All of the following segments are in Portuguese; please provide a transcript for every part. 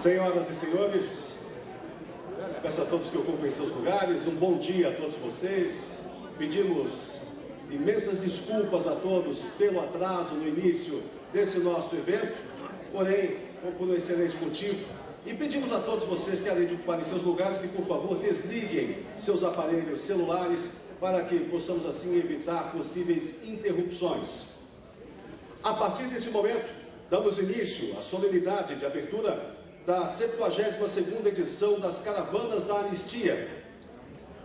Senhoras e senhores, peço a todos que ocupem seus lugares, um bom dia a todos vocês. Pedimos imensas desculpas a todos pelo atraso no início desse nosso evento, porém, por um excelente motivo. E pedimos a todos vocês que, além de ocuparem seus lugares, que, por favor, desliguem seus aparelhos celulares para que possamos, assim, evitar possíveis interrupções. A partir deste momento, damos início à solenidade de abertura da 72ª edição das Caravanas da Anistia.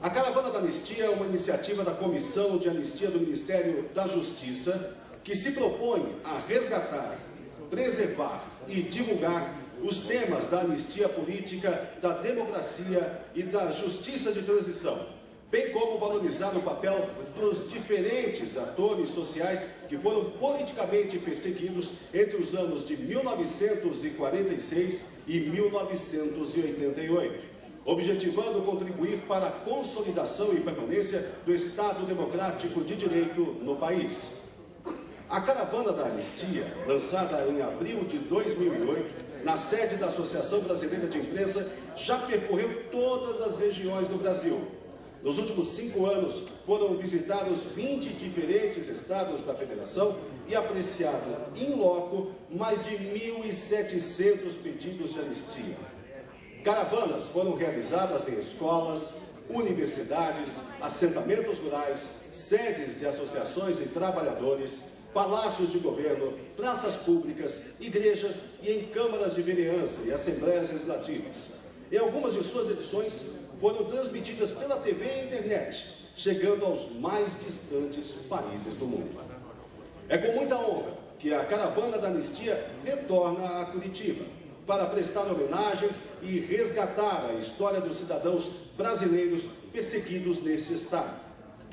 A Caravana da Anistia é uma iniciativa da Comissão de Anistia do Ministério da Justiça que se propõe a resgatar, preservar e divulgar os temas da anistia política, da democracia e da justiça de transição, bem como valorizar o papel dos diferentes atores sociais que foram politicamente perseguidos entre os anos de 1946 e 1988, objetivando contribuir para a consolidação e permanência do Estado Democrático de Direito no país. A Caravana da Anistia, lançada em abril de 2008, na sede da Associação Brasileira de Imprensa, já percorreu todas as regiões do Brasil. Nos últimos 5 anos, foram visitados 20 diferentes estados da Federação e apreciado, in loco, mais de 1.700 pedidos de anistia. Caravanas foram realizadas em escolas, universidades, assentamentos rurais, sedes de associações de trabalhadores, palácios de governo, praças públicas, igrejas e em câmaras de vereança e assembleias legislativas. E algumas de suas edições foram transmitidas pela TV e internet, chegando aos mais distantes países do mundo. É com muita honra que a Caravana da Anistia retorna a Curitiba para prestar homenagens e resgatar a história dos cidadãos brasileiros perseguidos neste estado,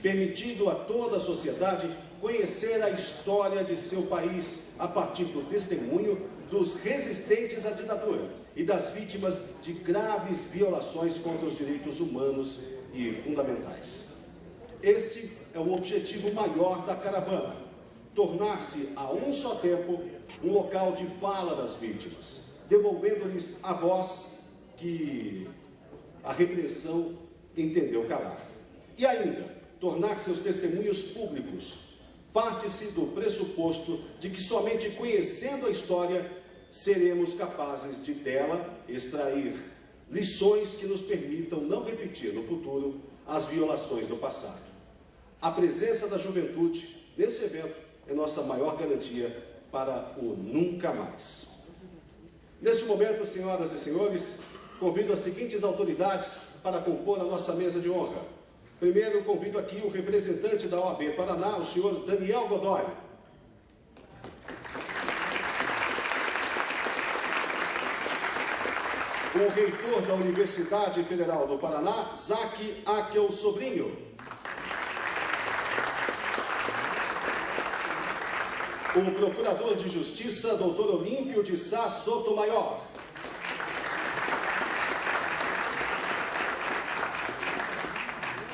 permitindo a toda a sociedade conhecer a história de seu país a partir do testemunho dos resistentes à ditadura e das vítimas de graves violações contra os direitos humanos e fundamentais. Este é o objetivo maior da caravana: tornar-se a um só tempo um local de fala das vítimas, devolvendo-lhes a voz que a repressão entendeu calar. E ainda, tornar seus testemunhos públicos. Parte-se do pressuposto de que somente conhecendo a história seremos capazes de dela extrair lições que nos permitam não repetir no futuro as violações do passado. A presença da juventude neste evento é nossa maior garantia para o nunca mais. Neste momento, senhoras e senhores, convido as seguintes autoridades para compor a nossa mesa de honra. Primeiro, convido aqui o representante da OAB Paraná, o senhor Daniel Godoy. O reitor da Universidade Federal do Paraná, Zaque Akel Sobrinho. O procurador de Justiça, doutor Olímpio de Sá Sotomayor.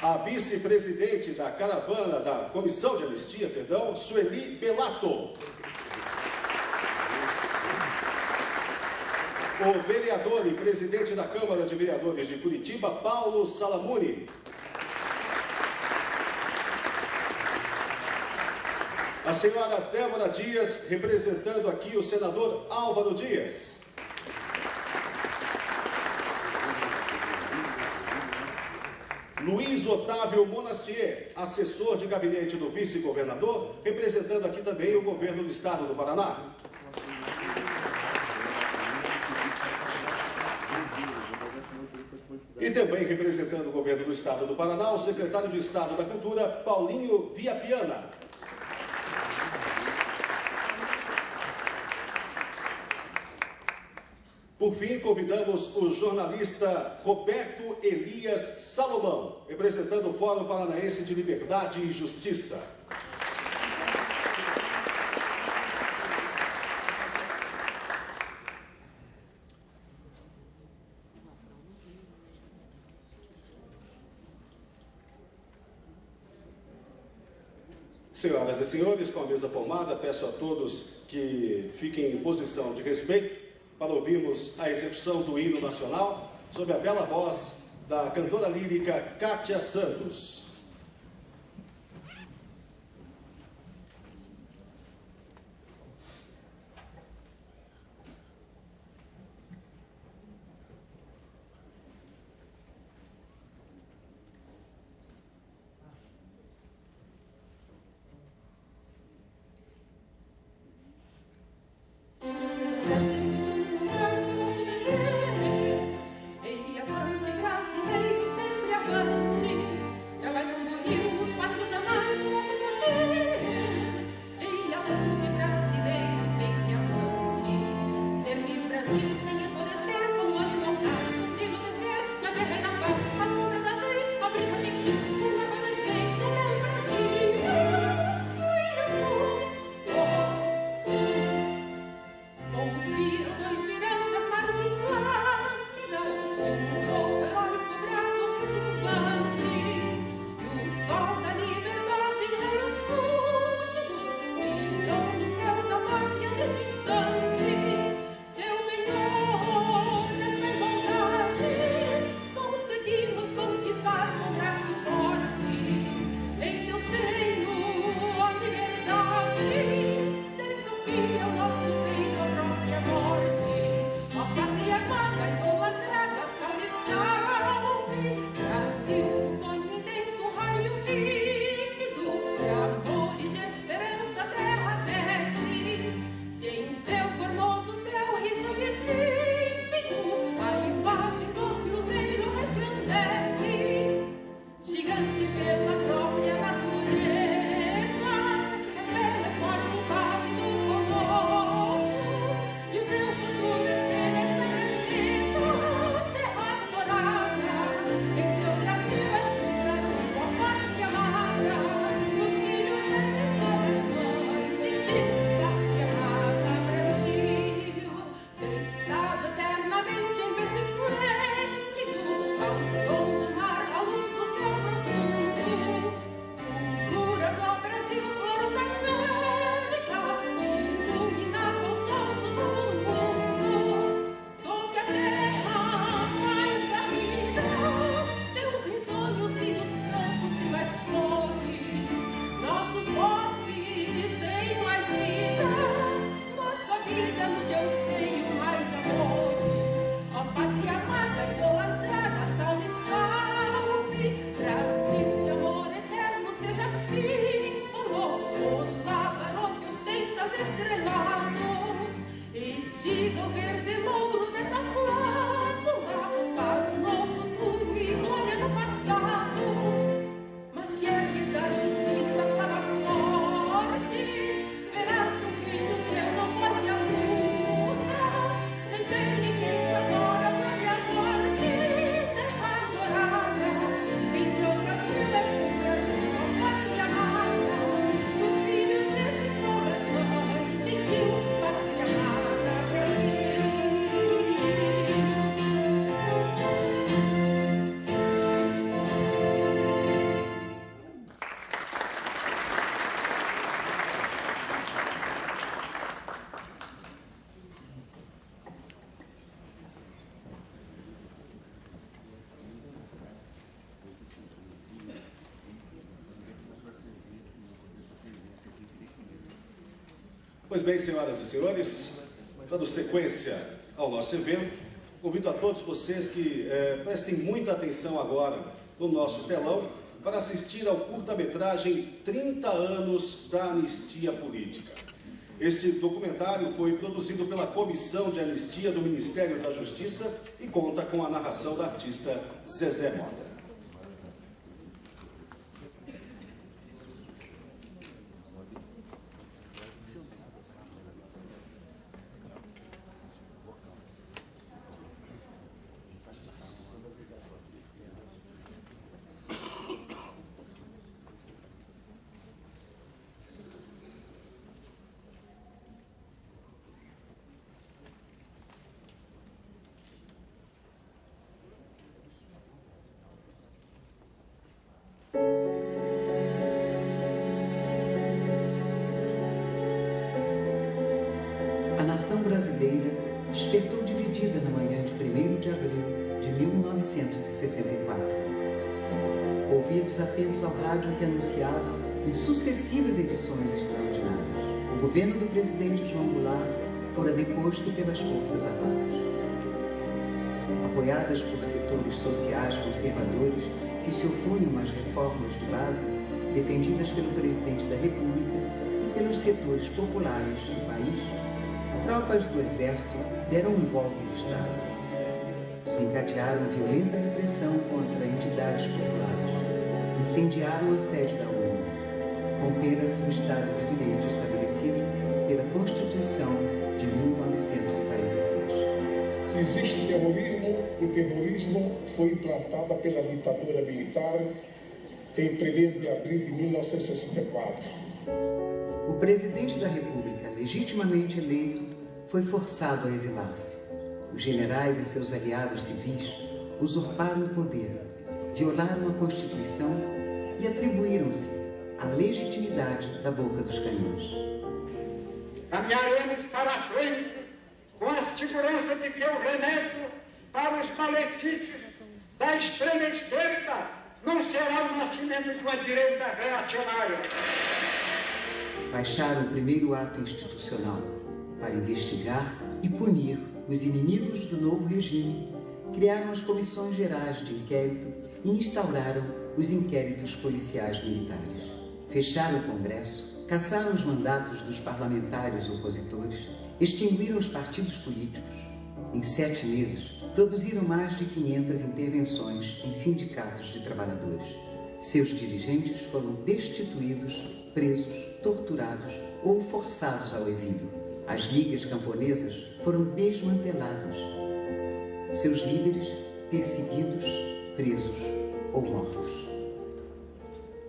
A vice-presidente da caravana, da Comissão de Anistia, Sueli Belato. O vereador e presidente da Câmara de Vereadores de Curitiba, Paulo Salamuni. A senhora Débora Dias, representando aqui o senador Álvaro Dias. Luiz Otávio Monastier, assessor de gabinete do vice-governador, representando aqui também o governo do estado do Paraná. E também representando o governo do estado do Paraná, o secretário de Estado da Cultura, Paulinho Viapiana. Por fim, convidamos o jornalista Roberto Elias Salomão, representando o Fórum Paranaense de Liberdade e Justiça. Senhoras e senhores, com a mesa formada, peço a todos que fiquem em posição de respeito para para ouvirmos a execução do hino nacional sob a bela voz da cantora lírica Kátia Santos. Pois bem, senhoras e senhores, dando sequência ao nosso evento, convido a todos vocês que prestem muita atenção agora no nosso telão para assistir ao curta-metragem 30 anos da anistia política. Esse documentário foi produzido pela Comissão de Anistia do Ministério da Justiça e conta com a narração da artista Zezé Mota. A nação brasileira despertou dividida na manhã de 1º de abril de 1964. Ouvidos atentos ao rádio que anunciava, em sucessivas edições extraordinárias, o governo do presidente João Goulart fora deposto pelas Forças Armadas. Apoiadas por setores sociais conservadores que se opunham às reformas de base defendidas pelo presidente da República e pelos setores populares do país, tropas do Exército deram um golpe de Estado. Desencadearam violenta repressão contra entidades populares, incendiaram a sede da ONU, rompera-se o Estado de Direito estabelecido pela Constituição de 1946. Se existe terrorismo, o terrorismo foi implantado pela ditadura militar em 1º de abril de 1964. O presidente da República, legitimamente eleito, foi forçado a exilar-se. Os generais e seus aliados civis usurparam o poder, violaram a Constituição e atribuíram-se a legitimidade da boca dos canhões. Caminharemos para a frente com a segurança de que o remédio para os malefícios da extrema esquerda não será o nascimento de uma direita reacionária. Baixaram o primeiro ato institucional para investigar e punir os inimigos do novo regime, criaram as comissões gerais de inquérito e instauraram os inquéritos policiais militares. Fecharam o Congresso, cassaram os mandatos dos parlamentares opositores, extinguiram os partidos políticos. Em 7 meses, produziram mais de 500 intervenções em sindicatos de trabalhadores. Seus dirigentes foram destituídos, presos, torturados ou forçados ao exílio. As ligas camponesas foram desmanteladas. Seus líderes perseguidos, presos ou mortos.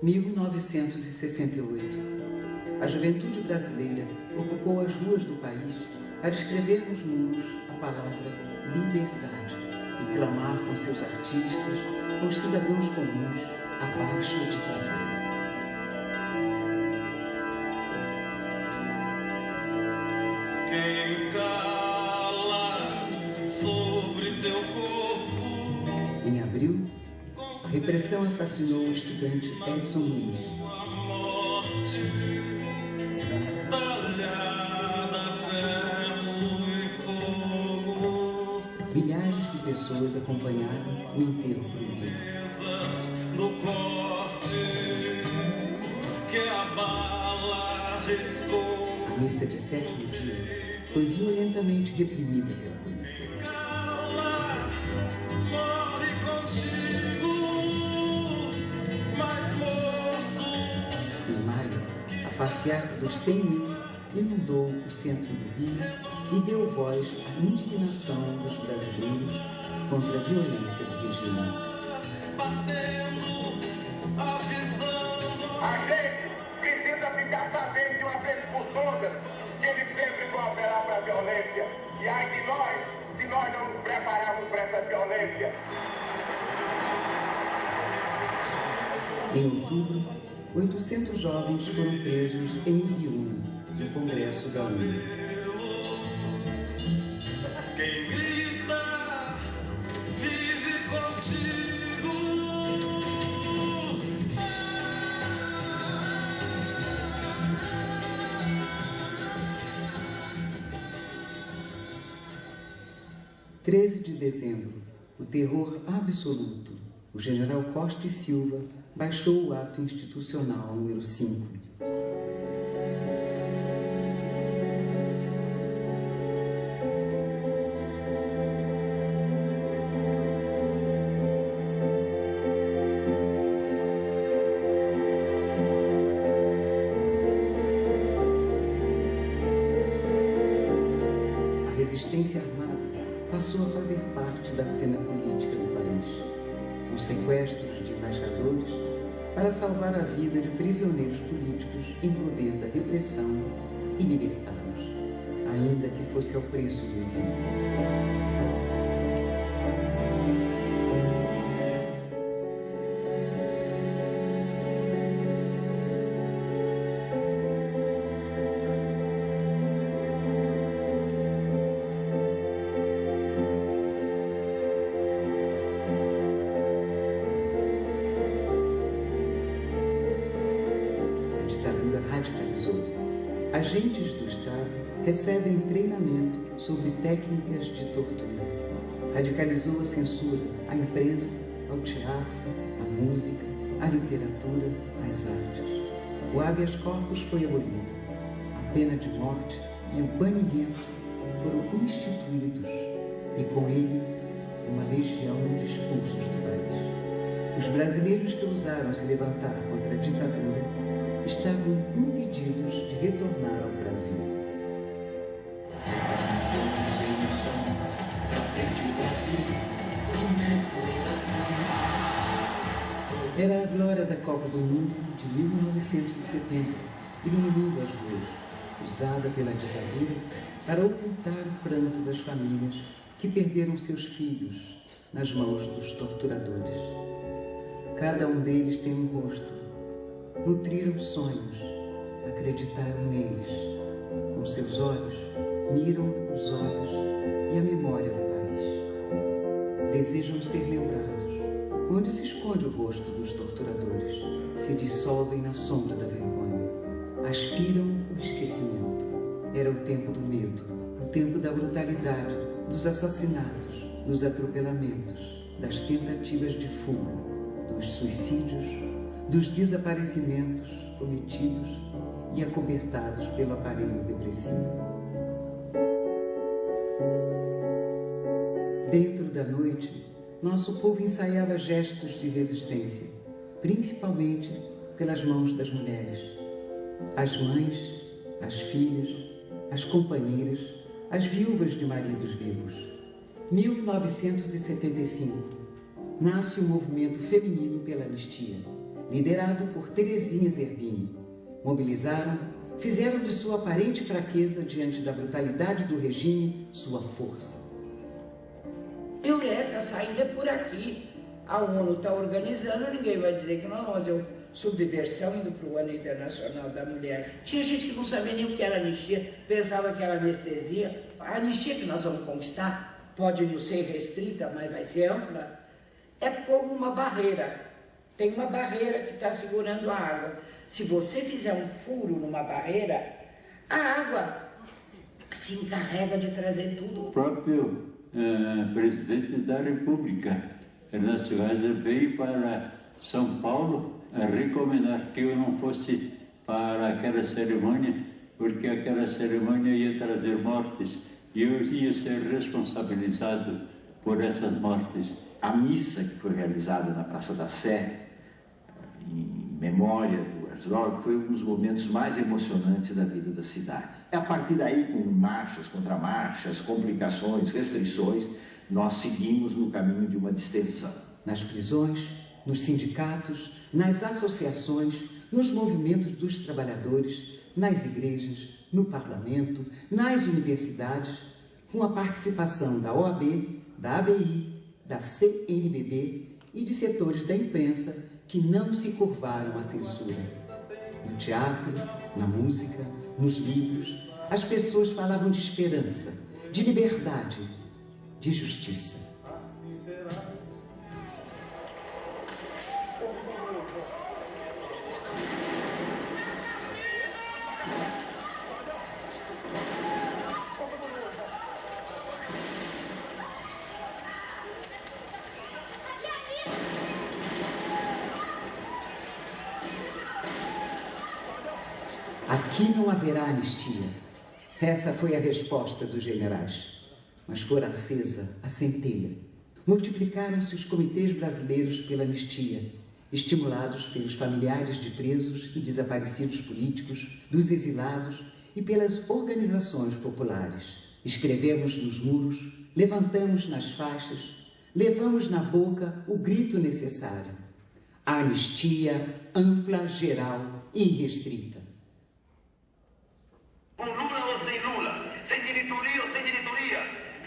1968. A juventude brasileira ocupou as ruas do país para escrever nos muros a palavra liberdade e clamar com seus artistas, com os cidadãos comuns, abaixo a ditadura. Quem cala sobre teu corpo. Em abril, a repressão assassinou o estudante Edson Luiz. A morte talhada, ferro e fogo. Milhares de pessoas acompanharam o enterro proibido. No corte que a bala riscou. A missa de 7º dia foi violentamente reprimida pela polícia. Cala, morre contigo, mais morto. Em maio, a passeata dos 100 mil inundou o centro do Rio e deu voz à indignação dos brasileiros contra a violência do regime. Batendo, avisando. A gente precisa ficar sabendo de uma vez por todas que eles sempre vão apelar para a violência. E ai de nós, se nós não nos prepararmos para essa violência. Em outubro, 800 jovens foram presos em Ibiúna, no Congresso da ONU. Quem grita, vive contigo. 13 de dezembro, o terror absoluto. O general Costa e Silva baixou o ato institucional número 5. A resistência armada passou a fazer parte da cena política do país, com sequestros de embaixadores para salvar a vida de prisioneiros políticos em poder da repressão e libertá-los, ainda que fosse ao preço do exílio. agentes do Estado recebem treinamento sobre técnicas de tortura. Radicalizou a censura à imprensa, ao teatro, à música, à literatura, às artes. O habeas corpus foi abolido. A pena de morte e o banimento foram instituídos e com ele uma legião de expulsos do país. Os brasileiros que ousaram se levantar contra a ditadura estavam impedidos de retornar ao Brasil. Era a glória da Copa do Mundo de 1970, iluminando as ruas, usada pela ditadura para ocultar o pranto das famílias que perderam seus filhos nas mãos dos torturadores. Cada um deles tem um rosto. Nutriram sonhos, acreditaram neles. Com seus olhos, miram os olhos e a memória do país. Desejam ser lembrados. Onde se esconde o rosto dos torturadores? Se dissolvem na sombra da vergonha. Aspiram o esquecimento. Era o tempo do medo, o tempo da brutalidade, dos assassinatos, dos atropelamentos, das tentativas de fuga, dos suicídios, dos desaparecimentos cometidos e acobertados pelo aparelho repressivo. Dentro da noite, nosso povo ensaiava gestos de resistência, principalmente pelas mãos das mulheres. As mães, as filhas, as companheiras, as viúvas de maridos vivos. 1975. Nasce o movimento feminino pela anistia, liderado por Terezinha Zerbini. Mobilizaram, fizeram de sua aparente fraqueza diante da brutalidade do regime sua força. A saída é por aqui. A ONU está organizando, ninguém vai dizer que não vamos fazer subversão indo para o Ano Internacional da Mulher. Tinha gente que não sabia nem o que era anistia, pensava que era anestesia. A anistia que nós vamos conquistar pode não ser restrita, mas vai ser ampla. É como uma barreira. Tem uma barreira que está segurando a água. Se você fizer um furo numa barreira, a água se encarrega de trazer tudo. O próprio presidente da República, Ernesto Geisel, veio para São Paulo a recomendar que eu não fosse para aquela cerimônia, porque aquela cerimônia ia trazer mortes e eu ia ser responsabilizado por essas mortes. A missa que foi realizada na Praça da Sé, em memória do Herzog, foi um dos momentos mais emocionantes da vida da cidade. A partir daí, com marchas, contramarchas, complicações, restrições, nós seguimos no caminho de uma distensão. Nas prisões, nos sindicatos, nas associações, nos movimentos dos trabalhadores, nas igrejas, no parlamento, nas universidades, com a participação da OAB, da ABI, da CNBB e de setores da imprensa que não se curvaram à censura. No teatro, na música, nos livros, as pessoas falavam de esperança, de liberdade, de justiça. Aqui não haverá anistia. Essa foi a resposta dos generais. Mas fora acesa a centelha. Multiplicaram-se os comitês brasileiros pela anistia, estimulados pelos familiares de presos e desaparecidos políticos, dos exilados e pelas organizações populares. Escrevemos nos muros, levantamos nas faixas, levamos na boca o grito necessário. A anistia ampla, geral e irrestrita. Com Lula ou sem Lula, sem diretoria ou sem diretoria,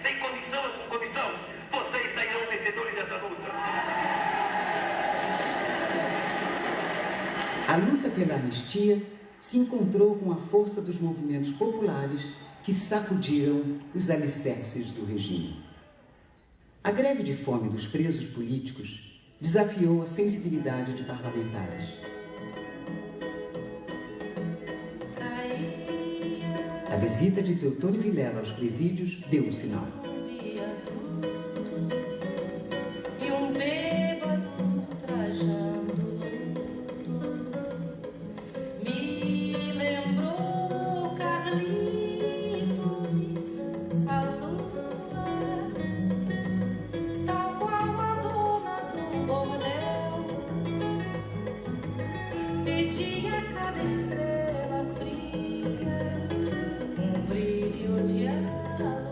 sem comissão ou com comissão, vocês sairão vencedores dessa luta. A luta pela anistia se encontrou com a força dos movimentos populares que sacudiram os alicerces do regime. A greve de fome dos presos políticos desafiou a sensibilidade de parlamentares. visita de Teotônio Vilela aos presídios deu um sinal. E um bêbado trajando me lembrou Carlitos, a lua, tal qual Madonna do bordel, pedia a cada estrela fria um brilho de aluguel.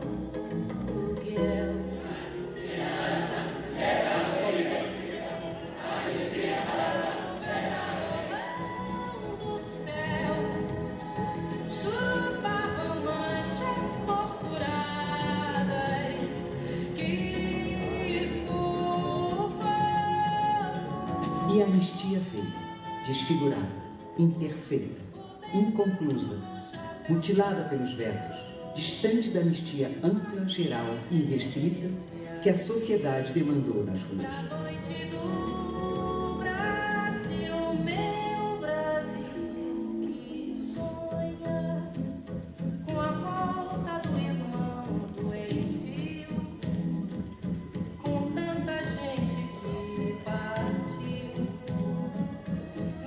Do céu chupavam manchas torturadas que surfam. E a anistia veio, desfigurada, imperfeita, inconclusa, mutilada pelos vetos, distante da anistia ampla, geral e irrestrita que a sociedade demandou nas ruas. Noite do Brasil, meu Brasil, que sonha com a volta do irmão do Enfio, com tanta gente que partiu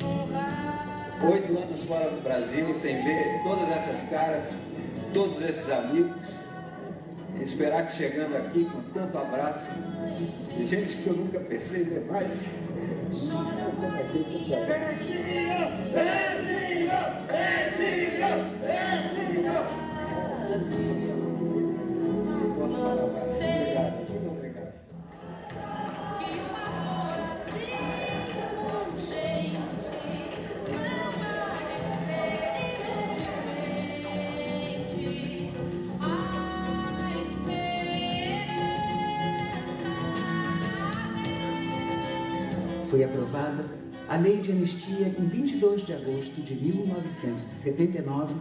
num raio. 8 anos fora do Brasil, sem ver todas essas caras, todos esses amigos, e esperar que chegando aqui com tanto abraço, de gente que eu nunca pensei ver mais. Foi aprovada a Lei de Anistia em 22 de agosto de 1979,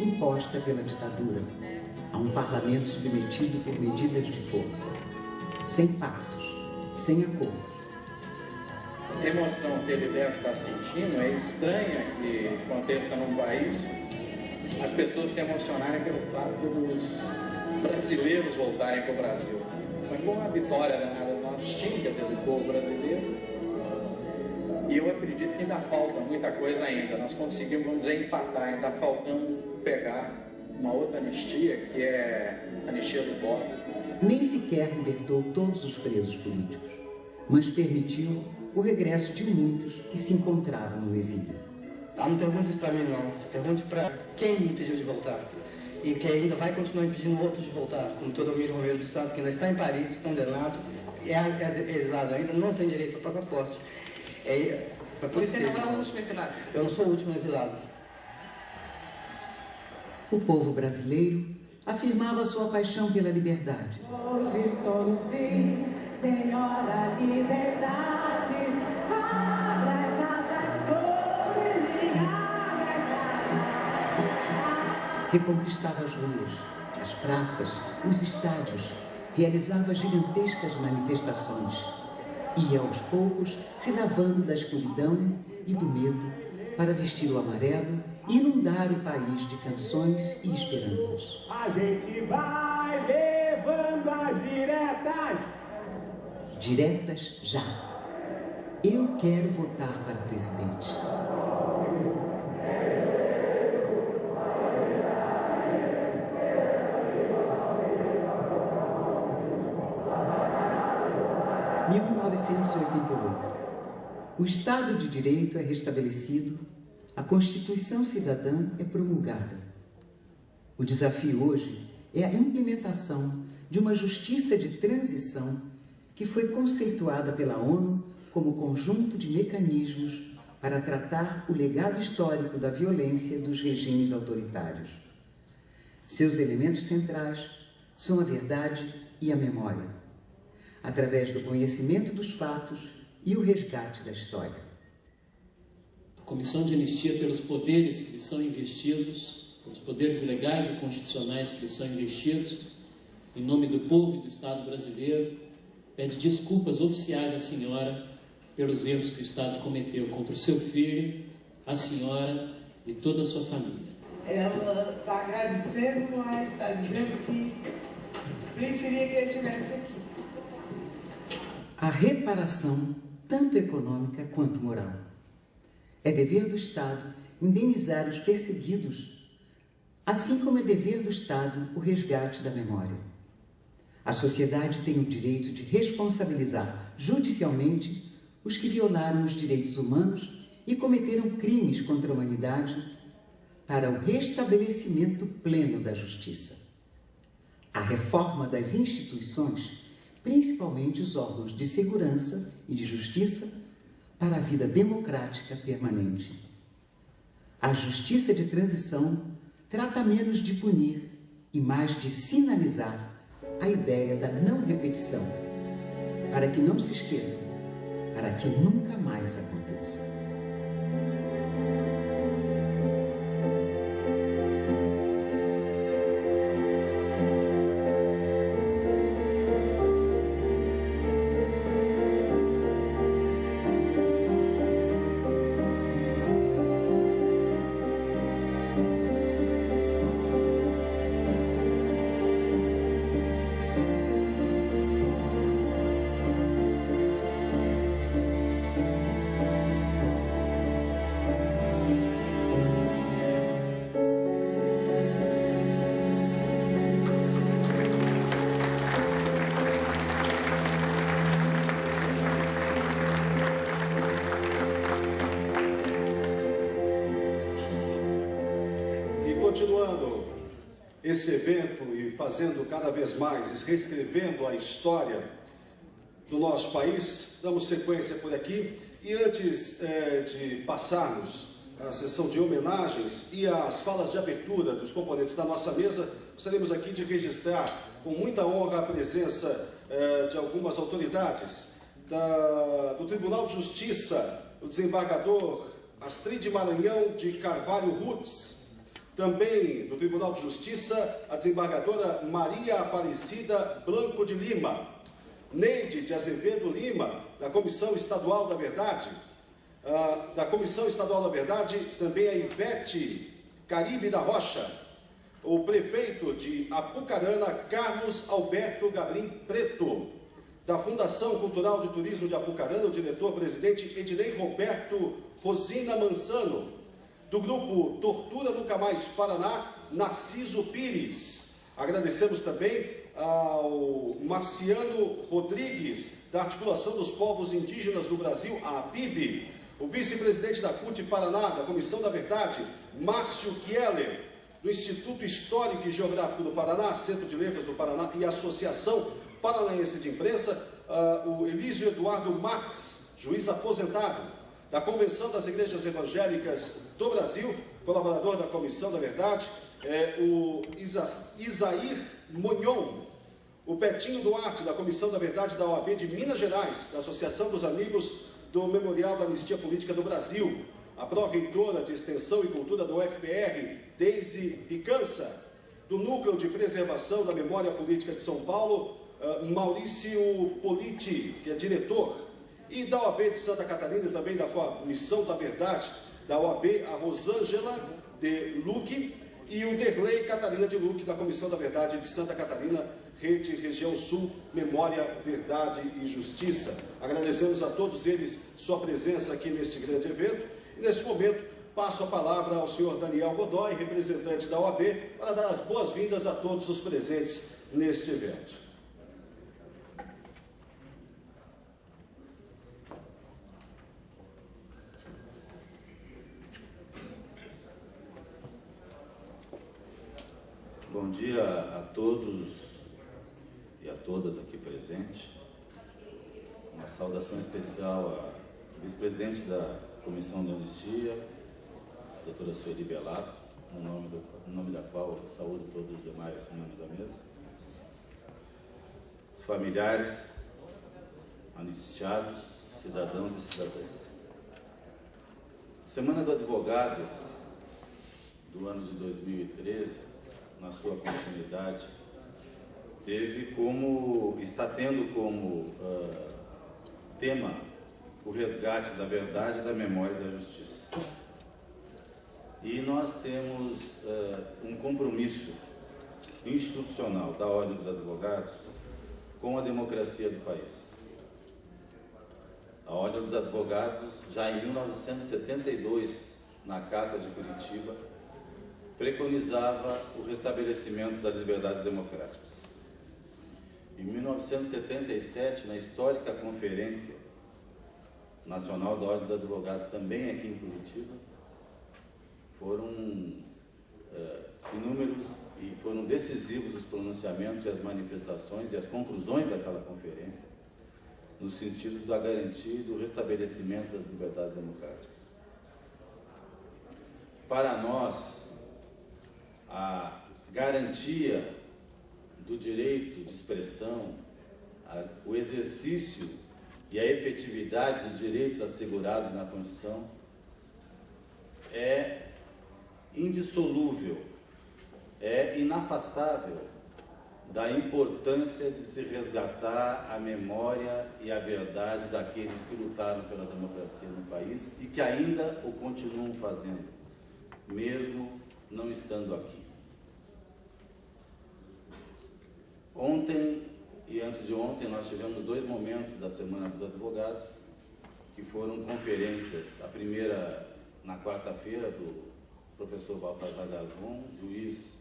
imposta pela ditadura, a um parlamento submetido por medidas de força, sem pactos, sem acordos. A emoção que ele deve estar sentindo é estranha que aconteça num país as pessoas se emocionarem pelo fato dos brasileiros voltarem para o Brasil. Mas foi uma vitória danada nossa, extinta pelo povo brasileiro. E eu acredito que ainda falta muita coisa ainda. Nós conseguimos, vamos dizer, empatar. Ainda faltando pegar uma outra anistia, que é a anistia do voto. Nem sequer libertou todos os presos políticos, mas permitiu o regresso de muitos que se encontravam no exílio. Não pergunte isso para mim, não. Pergunte para quem me impediu de voltar. E que ainda vai continuar impedindo outros de voltar, como Teodomiro Romero dos Santos, que ainda está em Paris, condenado, é exilado ainda, não tem direito ao passaporte. Você não é o último exilado? Eu não sou o último exilado. O povo brasileiro afirmava sua paixão pela liberdade. Hoje estou no fim, Senhora Liberdade, reconquistava as ruas, as praças, os estádios, realizava gigantescas manifestações. Ia aos poucos se lavando da escuridão e do medo para vestir o amarelo e inundar o país de canções e esperanças. A gente vai levando as diretas. Diretas já. Eu quero votar para presidente. Em 1988, o Estado de Direito é restabelecido, a Constituição Cidadã é promulgada. O desafio hoje é a implementação de uma justiça de transição que foi conceituada pela ONU como conjunto de mecanismos para tratar o legado histórico da violência dos regimes autoritários. Seus elementos centrais são a verdade e a memória, através do conhecimento dos fatos e o resgate da história. A Comissão de Anistia, pelos poderes que lhe são investidos, pelos poderes legais e constitucionais que lhe são investidos, em nome do povo e do Estado brasileiro, pede desculpas oficiais à senhora pelos erros que o Estado cometeu contra o seu filho, a senhora e toda a sua família. ela está agradecendo, mas está dizendo que preferia que ele estivesse aqui. A reparação, tanto econômica quanto moral. É dever do Estado indenizar os perseguidos, assim como é dever do Estado o resgate da memória. A sociedade tem o direito de responsabilizar judicialmente os que violaram os direitos humanos e cometeram crimes contra a humanidade para o restabelecimento pleno da justiça. A reforma das instituições, principalmente os órgãos de segurança e de justiça, para a vida democrática permanente. A justiça de transição trata menos de punir e mais de sinalizar a ideia da não repetição, para que não se esqueça, para que nunca mais aconteça. Continuando esse evento e fazendo cada vez mais, reescrevendo a história do nosso país, damos sequência por aqui. E antes de passarmos à sessão de homenagens e às falas de abertura dos componentes da nossa mesa, gostaríamos aqui de registrar com muita honra a presença de algumas autoridades do Tribunal de Justiça, o desembargador Astrid Maranhão de Carvalho Rutz. Também do Tribunal de Justiça, a desembargadora Maria Aparecida Blanco de Lima, Neide de Azevedo Lima, da Comissão Estadual da Verdade, também a Ivete Caribe da Rocha, o prefeito de Apucarana, Carlos Alberto Gabrim Preto, da Fundação Cultural de Turismo de Apucarana, o diretor-presidente Ednei Roberto Rosina Mansano, do grupo Tortura Nunca Mais Paraná, Narciso Pires. Agradecemos também ao Marciano Rodrigues, da Articulação dos Povos Indígenas do Brasil, a APIB, o vice-presidente da CUT Paraná, da Comissão da Verdade, Márcio Kieler, do Instituto Histórico e Geográfico do Paraná, Centro de Letras do Paraná e Associação Paranaense de Imprensa, o Elísio Eduardo Marques, juiz aposentado, da Convenção das Igrejas Evangélicas do Brasil, colaborador da Comissão da Verdade, o Isair Monhon, o Betinho Duarte, da Comissão da Verdade da OAB de Minas Gerais, da Associação dos Amigos do Memorial da Anistia Política do Brasil, a pró-reitora de Extensão e Cultura do UFPR, Deise Picança, do Núcleo de Preservação da Memória Política de São Paulo, Maurício Politi, que é diretor, e da OAB de Santa Catarina, também da Comissão da Verdade, da OAB, a Rosângela de Luque, e o Derlei Catarina de Luque, da Comissão da Verdade de Santa Catarina, Rede Região Sul, Memória, Verdade e Justiça. Agradecemos a todos eles sua presença aqui neste grande evento. E neste momento, passo a palavra ao senhor Daniel Godoy, representante da OAB, para dar as boas-vindas a todos os presentes neste evento. Bom dia a todos e a todas aqui presentes. Uma saudação especial à vice-presidente da Comissão de Anistia, doutora Sueli Belato, no nome da qual eu saúdo todos os demais membros da mesa. Familiares, anistiados, cidadãos e cidadãs. A Semana do Advogado do ano de 2013, na sua continuidade, está tendo como tema o resgate da verdade, da memória e da justiça. E nós temos um compromisso institucional da Ordem dos Advogados com a democracia do país. A Ordem dos Advogados, já em 1972, na Carta de Curitiba, preconizava o restabelecimento das liberdades democráticas. Em 1977, na histórica Conferência Nacional da Ordem dos Advogados, também aqui em Curitiba, foram inúmeros e foram decisivos os pronunciamentos e as manifestações e as conclusões daquela conferência, no sentido da garantia e do restabelecimento das liberdades democráticas. Para nós, a garantia do direito de expressão, o exercício e a efetividade dos direitos assegurados na Constituição é indissolúvel, é inafastável da importância de se resgatar a memória e a verdade daqueles que lutaram pela democracia no país e que ainda o continuam fazendo, mesmo não estando aqui. Ontem e antes de ontem nós tivemos 2 momentos da Semana dos Advogados, que foram conferências. A primeira na quarta-feira do professor Baltazar Gazon, juiz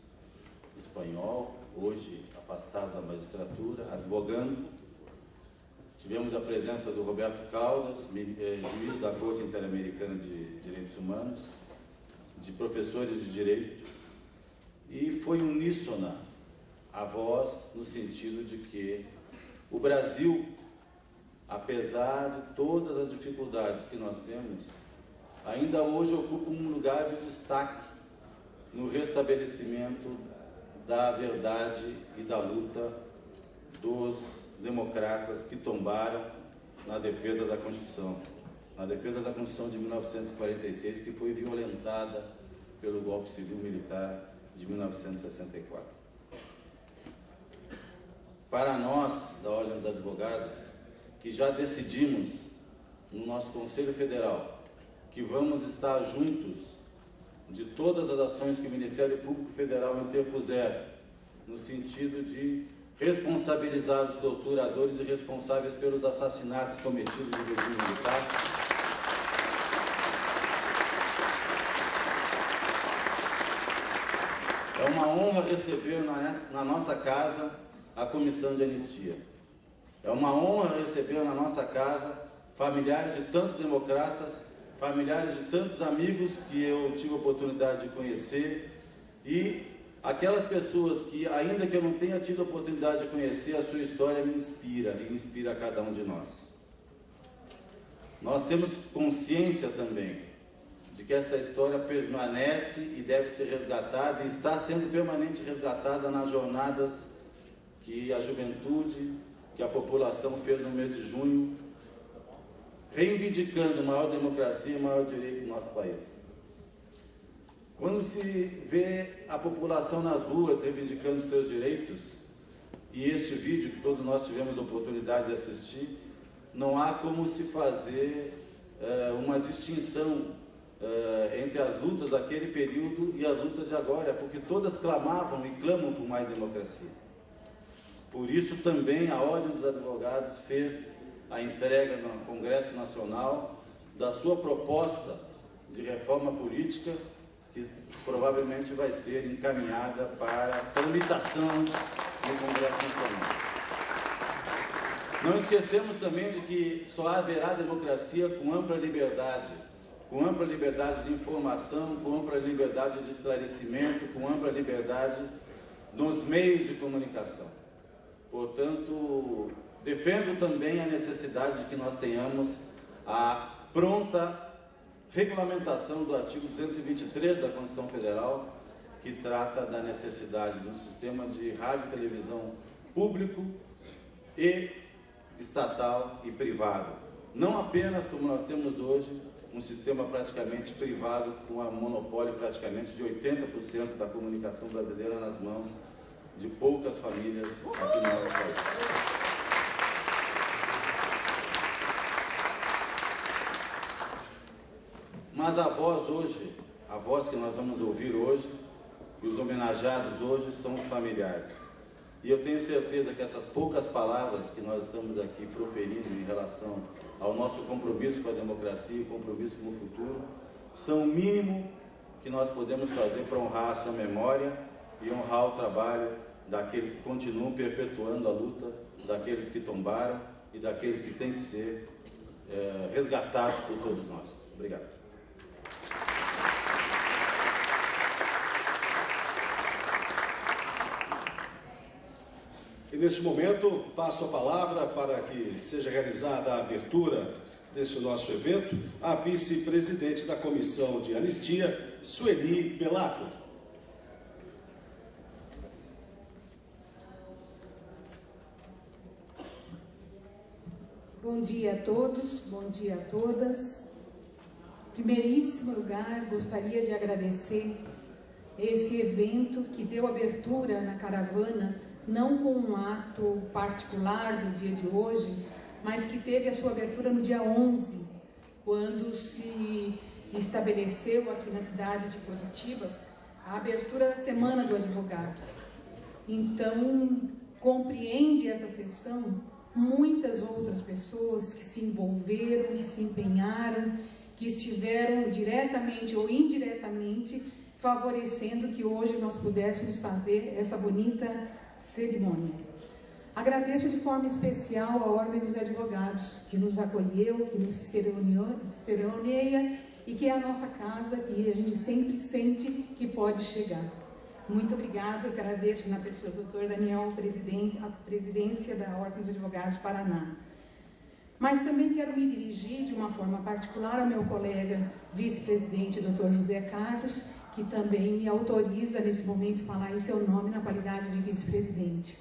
espanhol, hoje afastado da magistratura, advogando. Tivemos a presença do Roberto Caldas, juiz da Corte Interamericana de Direitos Humanos, de professores de direito, e foi uníssona a voz no sentido de que o Brasil, apesar de todas as dificuldades que nós temos, ainda hoje ocupa um lugar de destaque no restabelecimento da verdade e da luta dos democratas que tombaram na defesa da Constituição, na defesa da Constituição de 1946, que foi violentada pelo golpe civil-militar de 1964. Para nós, da Ordem dos Advogados, que já decidimos no nosso Conselho Federal que vamos estar juntos de todas as ações que o Ministério Público Federal interpuser no sentido de responsabilizar os torturadores e responsáveis pelos assassinatos cometidos no regime militar. É uma honra receber na nossa casa a Comissão de Anistia. É uma honra receber na nossa casa familiares de tantos democratas, familiares de tantos amigos que eu tive a oportunidade de conhecer e aquelas pessoas que, ainda que eu não tenha tido a oportunidade de conhecer, a sua história me inspira e inspira a cada um de nós. Nós temos consciência também de que essa história permanece e deve ser resgatada e está sendo permanente resgatada nas jornadas que a juventude, que a população fez no mês de junho, reivindicando maior democracia e maior direito no nosso país. Quando se vê a população nas ruas reivindicando seus direitos, e este vídeo que todos nós tivemos a oportunidade de assistir, não há como se fazer uma distinção entre as lutas daquele período e as lutas de agora, porque todas clamavam e clamam por mais democracia. Por isso também a Ordem dos Advogados fez a entrega no Congresso Nacional da sua proposta de reforma política, que provavelmente vai ser encaminhada para tramitação no Congresso Nacional. Não esquecemos também de que só haverá democracia com ampla liberdade de informação, com ampla liberdade de esclarecimento, com ampla liberdade nos meios de comunicação. Portanto, defendo também a necessidade de que nós tenhamos a pronta regulamentação do artigo 223 da Constituição Federal, que trata da necessidade de um sistema de rádio e televisão público e estatal e privado. Não apenas como nós temos hoje, um sistema praticamente privado, com a monopólio praticamente de 80% da comunicação brasileira nas mãos de poucas famílias aqui no nosso país. Mas a voz hoje a voz que nós vamos ouvir hoje, e os homenageados hoje são os familiares. E eu tenho certeza que essas poucas palavras que nós estamos aqui proferindo em relação ao nosso compromisso com a democracia e compromisso com o futuro, são o mínimo que nós podemos fazer para honrar a sua memória e honrar o trabalho daqueles que continuam perpetuando a luta, daqueles que tombaram e daqueles que têm que ser resgatados por todos nós. Obrigado. E neste momento, passo a palavra para que seja realizada a abertura deste nosso evento, a vice-presidente da Comissão de Anistia, Sueli Bellato. Bom dia a todos, bom dia a todas. Em primeiríssimo lugar, gostaria de agradecer esse evento que deu abertura na caravana, não com um ato particular do dia de hoje, mas que teve a sua abertura no dia 11, quando se estabeleceu aqui na cidade de Positiba a abertura da Semana do Advogado. Então, compreende essa sessão muitas outras pessoas que se envolveram, que se empenharam, que estiveram diretamente ou indiretamente favorecendo que hoje nós pudéssemos fazer essa bonita cerimônia. Agradeço de forma especial a Ordem dos Advogados, que nos acolheu, que nos cerimoniaria e que é a nossa casa, que a gente sempre sente que pode chegar. Muito obrigada, eu agradeço na pessoa do Dr. Daniel, a presidência da Ordem dos Advogados Paraná. Mas também quero me dirigir de uma forma particular ao meu colega vice-presidente, Dr. José Carlos, que também me autoriza nesse momento falar em seu nome na qualidade de vice-presidente.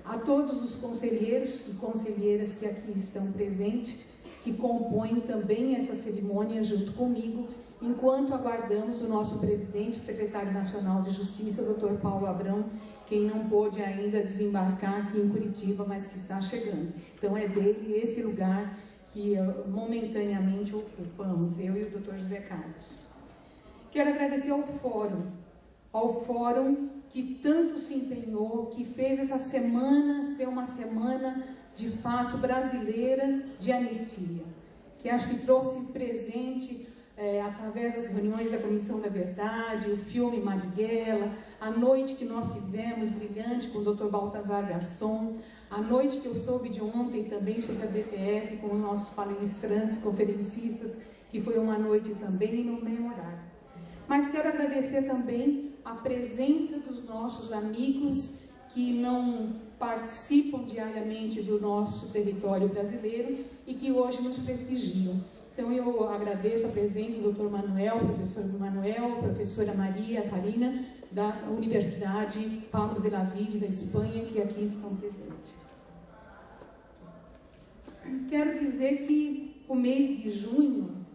A todos os conselheiros e conselheiras que aqui estão presentes, que compõem também essa cerimônia junto comigo, enquanto aguardamos o nosso presidente, o secretário nacional de Justiça, Dr. Paulo Abrão, quem não pôde ainda desembarcar aqui em Curitiba, mas que está chegando. Então é dele esse lugar que momentaneamente ocupamos, eu e o Dr. José Carlos. Quero agradecer ao Fórum que tanto se empenhou, que fez essa semana ser uma semana de fato brasileira de anistia, que acho que trouxe presente através das reuniões da Comissão da Verdade, o filme Marighella, a noite que nós tivemos brilhante com o Dr. Baltazar Garçom, a noite que eu soube de ontem também sobre a DPF com os nossos palestrantes, conferencistas, que foi uma noite também memorável. Mas quero agradecer também a presença dos nossos amigos que não participam diariamente do nosso território brasileiro e que hoje nos prestigiam. Então eu agradeço a presença do Dr. Manuel, professor Manuel, professora Maria Farina, da Universidade Pablo de la Vide, da Espanha, que aqui estão presentes. Quero dizer que o mês de junho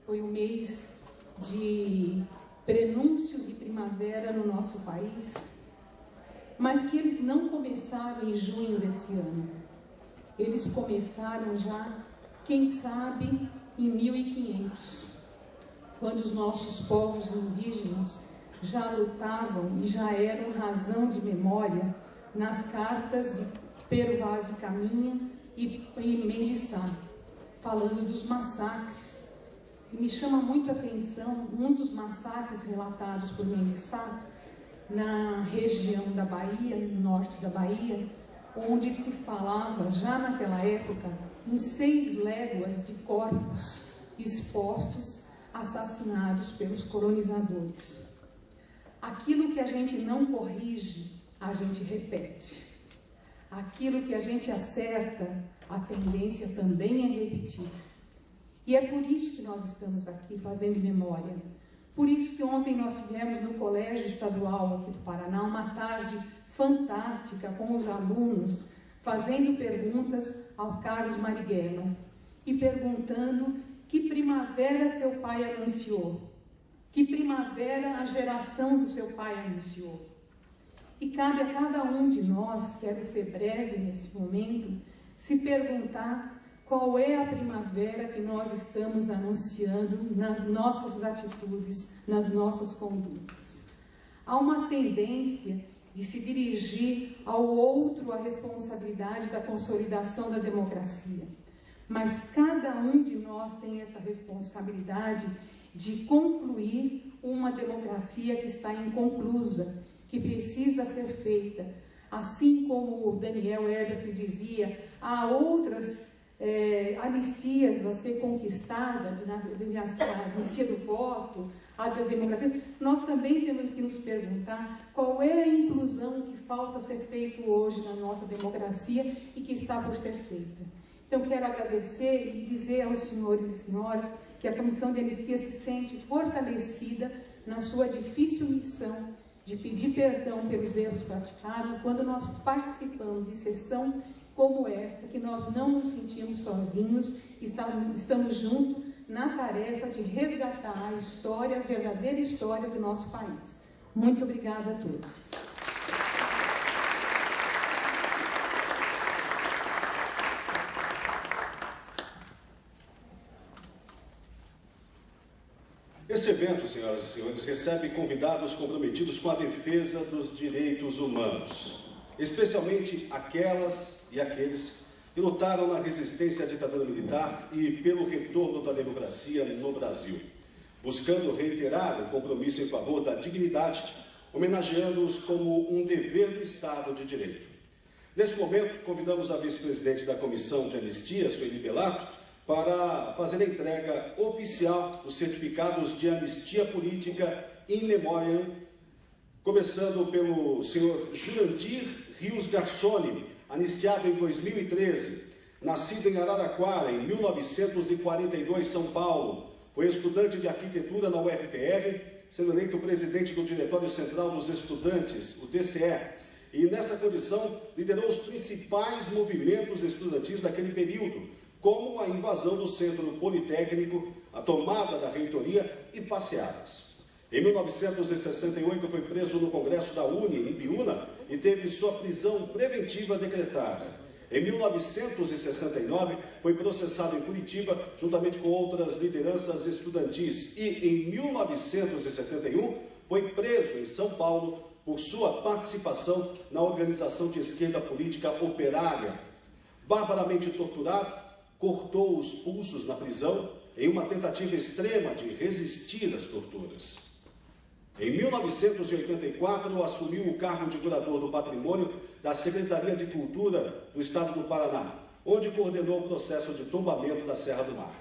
foi um mês de prenúncios de primavera no nosso país, mas que eles não começaram em junho desse ano. Eles começaram já, quem sabe, em 1500, quando os nossos povos indígenas já lutavam e já eram razão de memória nas cartas de Pero Vaz e Caminha e Mendissá, falando dos massacres. E me chama muito a atenção um dos massacres relatados por Mendissá na região da Bahia, no norte da Bahia, onde se falava, já naquela época, em 6 léguas de corpos expostos, assassinados pelos colonizadores. Aquilo que a gente não corrige, a gente repete. Aquilo que a gente acerta, a tendência também é repetir. E é por isso que nós estamos aqui fazendo memória. Por isso que ontem nós tivemos no Colégio Estadual aqui do Paraná uma tarde fantástica com os alunos, fazendo perguntas ao Carlos Marighella e perguntando que primavera seu pai anunciou, que primavera a geração do seu pai anunciou. E cabe a cada um de nós, quero ser breve nesse momento, se perguntar qual é a primavera que nós estamos anunciando nas nossas atitudes, nas nossas condutas. Há uma tendência de se dirigir ao outro a responsabilidade da consolidação da democracia. Mas cada um de nós tem essa responsabilidade de concluir uma democracia que está inconclusa, que precisa ser feita. Assim como o Daniel Herbert dizia, há outras anistias a ser conquistada, a anistia do voto, a da democracia. Nós também temos que nos perguntar qual é a inclusão que falta ser feito hoje na nossa democracia e que está por ser feita. Então, quero agradecer e dizer aos senhores e senhoras que a Comissão de Anistia se sente fortalecida na sua difícil missão de pedir perdão pelos erros praticados quando nós participamos de sessão como esta, que nós não nos sentimos sozinhos, estamos juntos na tarefa de resgatar a história, a verdadeira história do nosso país. Muito obrigada a todos. Esse evento, senhoras e senhores, recebe convidados comprometidos com a defesa dos direitos humanos, especialmente aquelas e aqueles que lutaram na resistência à ditadura militar e pelo retorno da democracia no Brasil, buscando reiterar o compromisso em favor da dignidade, homenageando-os como um dever do Estado de Direito. Nesse momento, convidamos a vice-presidente da Comissão de Anistia, Sueli Bellato, para fazer a entrega oficial dos certificados de anistia política in memoriam, começando pelo senhor Jurandir Rios Garçoni, anistiado em 2013, nascido em Araraquara, em 1942, São Paulo. Foi estudante de arquitetura na UFPR, sendo eleito presidente do Diretório Central dos Estudantes, o DCE, e nessa condição liderou os principais movimentos estudantis daquele período, como a invasão do Centro Politécnico, a tomada da reitoria e passeadas. Em 1968 foi preso no Congresso da UNE, em Biúna, e teve sua prisão preventiva decretada. Em 1969 foi processado em Curitiba, juntamente com outras lideranças estudantis, e em 1971 foi preso em São Paulo por sua participação na organização de esquerda política operária. Barbaramente torturado, cortou os pulsos na prisão em uma tentativa extrema de resistir às torturas. Em 1984, assumiu o cargo de curador do patrimônio da Secretaria de Cultura do Estado do Paraná, onde coordenou o processo de tombamento da Serra do Mar.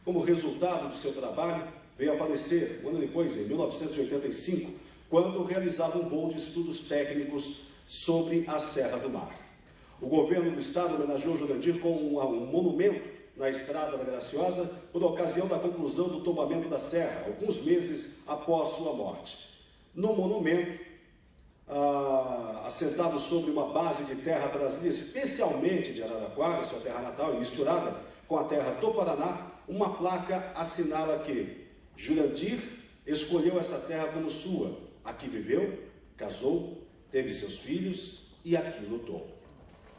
Como resultado do seu trabalho, veio a falecer, um ano depois, em 1985, quando realizava um voo de estudos técnicos sobre a Serra do Mar. O governo do Estado homenageou Jurandir com um monumento na Estrada da Graciosa por ocasião da conclusão do tombamento da serra, alguns meses após sua morte. No monumento, assentado sobre uma base de terra trazida especialmente de Araraquara, sua terra natal, e misturada com a terra do Paraná, uma placa assinala que Jurandir escolheu essa terra como sua, aqui viveu, casou, teve seus filhos e aqui lutou.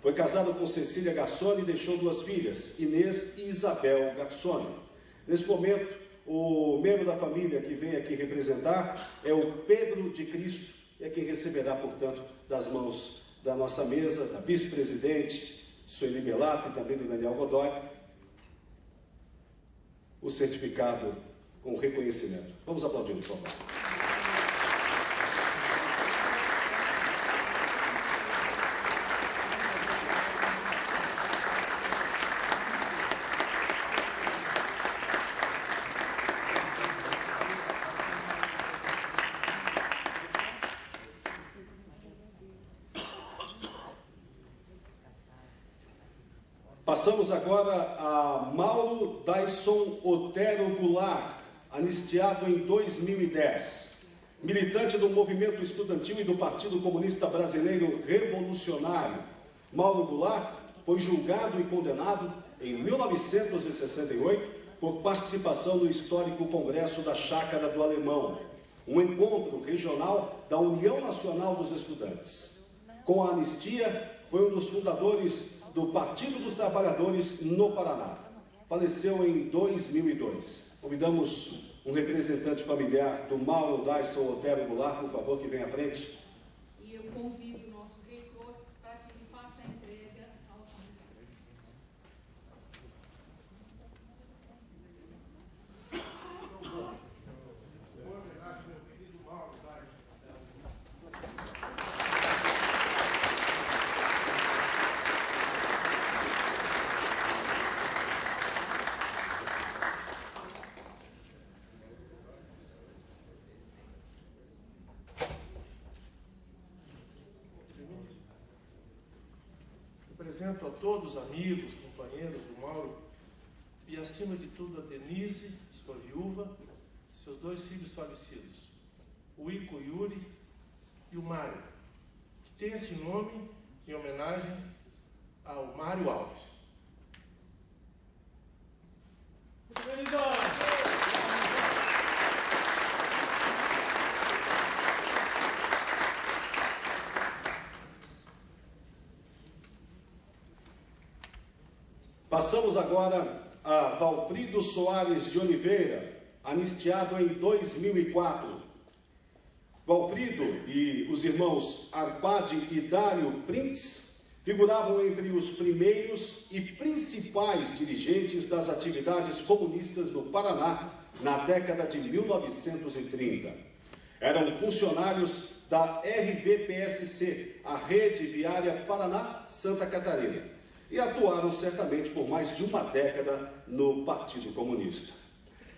Foi casado com Cecília Garçoni e deixou duas filhas, Inês e Isabel Garçoni. Nesse momento, o membro da família que vem aqui representar é o Pedro de Cristo, e é quem receberá, portanto, das mãos da nossa mesa, da vice-presidente Sueli Bellato e também do Daniel Godoy, o certificado com reconhecimento. Vamos aplaudir, por favor. Passamos agora a Mauro Dyson Otero Goulart, anistiado em 2010. Militante do movimento estudantil e do Partido Comunista Brasileiro Revolucionário, Mauro Goulart foi julgado e condenado em 1968 por participação no histórico Congresso da Chácara do Alemão, um encontro regional da União Nacional dos Estudantes. Com a anistia, foi um dos fundadores do Partido dos Trabalhadores no Paraná. Faleceu em 2002. Convidamos um representante familiar do Mauro Dyson Otero Goulart, por favor, que venha à frente. E eu convido o nosso reitor para que ele faça a entrega aos familiares. Apresento a todos os amigos, companheiros do Mauro e, acima de tudo, a Denise, sua viúva, seus 2 filhos falecidos, o Ico Yuri e o Mário, que tem esse nome em homenagem ao Mário Alves. Passamos agora a Valfrido Soares de Oliveira, anistiado em 2004. Valfrido e os irmãos Arpade e Dário Printz figuravam entre os primeiros e principais dirigentes das atividades comunistas no Paraná na década de 1930. Eram funcionários da RVPSC, a Rede Viária Paraná-Santa Catarina, e atuaram certamente por mais de uma década no Partido Comunista.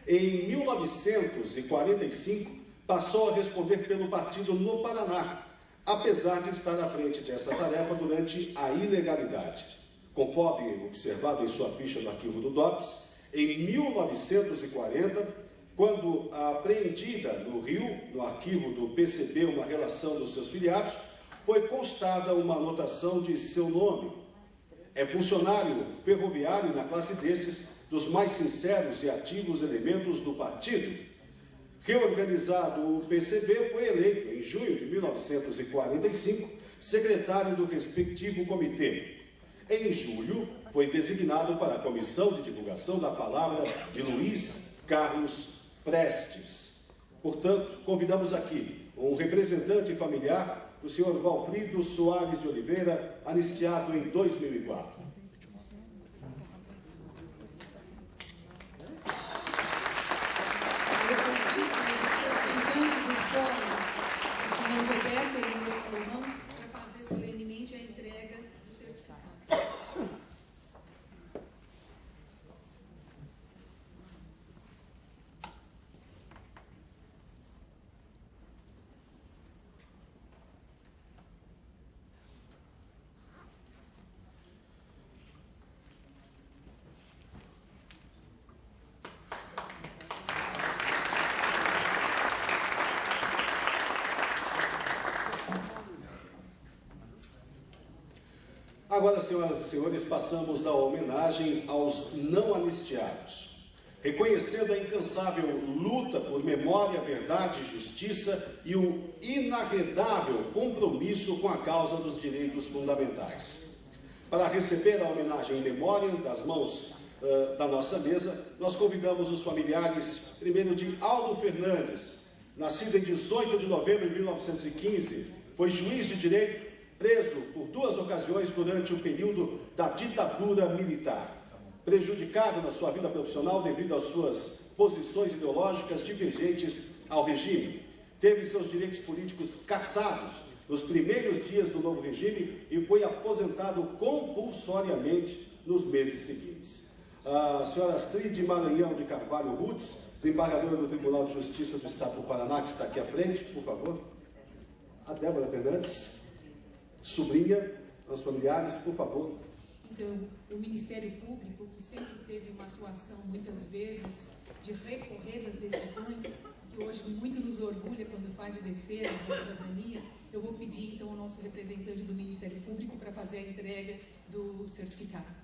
Em 1945, passou a responder pelo partido no Paraná, apesar de estar à frente dessa tarefa durante a ilegalidade. Conforme observado em sua ficha no arquivo do DOPS, em 1940, quando apreendida no Rio, no arquivo do PCB, uma relação dos seus filiados, foi constada uma anotação de seu nome. É funcionário ferroviário na classe destes, dos mais sinceros e ativos elementos do partido. Reorganizado o PCB, foi eleito, em junho de 1945, secretário do respectivo comitê. Em julho, foi designado para a Comissão de Divulgação da Palavra de Luiz Carlos Prestes. Portanto, convidamos aqui um representante familiar, o senhor Valfrido Soares de Oliveira, anistiado em 2004. Para fazer solenemente a entrega do certificado. Agora, senhoras e senhores, passamos à homenagem aos não anistiados, reconhecendo a incansável luta por memória, verdade e justiça e o inarredável compromisso com a causa dos direitos fundamentais. Para receber a homenagem em memória das mãos da nossa mesa, nós convidamos os familiares, primeiro de Aldo Fernandes, nascido em 18 de novembro de 1915, foi juiz de direito, preso por 2 ocasiões durante o período da ditadura militar. Prejudicado na sua vida profissional devido às suas posições ideológicas divergentes ao regime. Teve seus direitos políticos cassados nos primeiros dias do novo regime e foi aposentado compulsoriamente nos meses seguintes. A senhora Astrid Maranhão de Carvalho Rutz, desembargadora do Tribunal de Justiça do Estado do Paraná, que está aqui à frente, por favor. A Débora Fernandes, sobrinha, aos familiares, por favor. Então, o Ministério Público, que sempre teve uma atuação, muitas vezes, de recorrer das decisões, que hoje muito nos orgulha quando faz a defesa da cidadania, eu vou pedir, então, ao nosso representante do Ministério Público para fazer a entrega do certificado.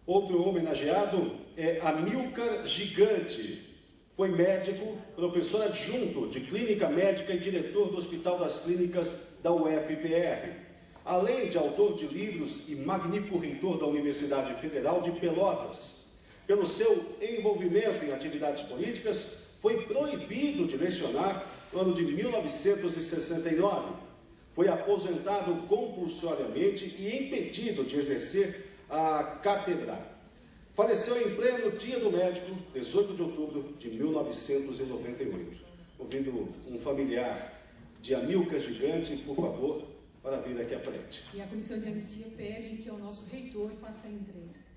Outro homenageado é Amílcar Gigante. Foi médico, professor adjunto de clínica médica e diretor do Hospital das Clínicas da UFPR. Além de autor de livros e magnífico reitor da Universidade Federal de Pelotas. Pelo seu envolvimento em atividades políticas, foi proibido de lecionar no ano de 1969. Foi aposentado compulsoriamente e impedido de exercer a cátedra. Faleceu em pleno Dia do Médico, 18 de outubro de 1998. Ouvindo um familiar de Amílcar Gigante, por favor, para vir aqui à frente. E a Comissão de Anistia pede que o nosso reitor faça a entrega.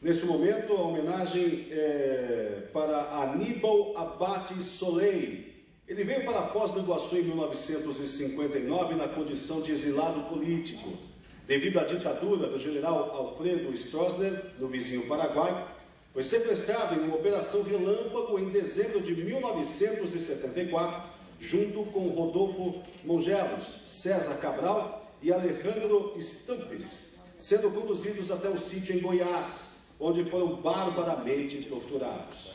Neste momento, a homenagem é para Aníbal Abate Soleil. Ele veio para Foz do Iguaçu em 1959 na condição de exilado político. Devido à ditadura do general Alfredo Stroessner, no vizinho Paraguai, foi sequestrado em uma operação relâmpago em dezembro de 1974, junto com Rodolfo Mongelos, César Cabral e Alejandro Stumpfes, sendo conduzidos até um sítio em Goiás, onde foram barbaramente torturados.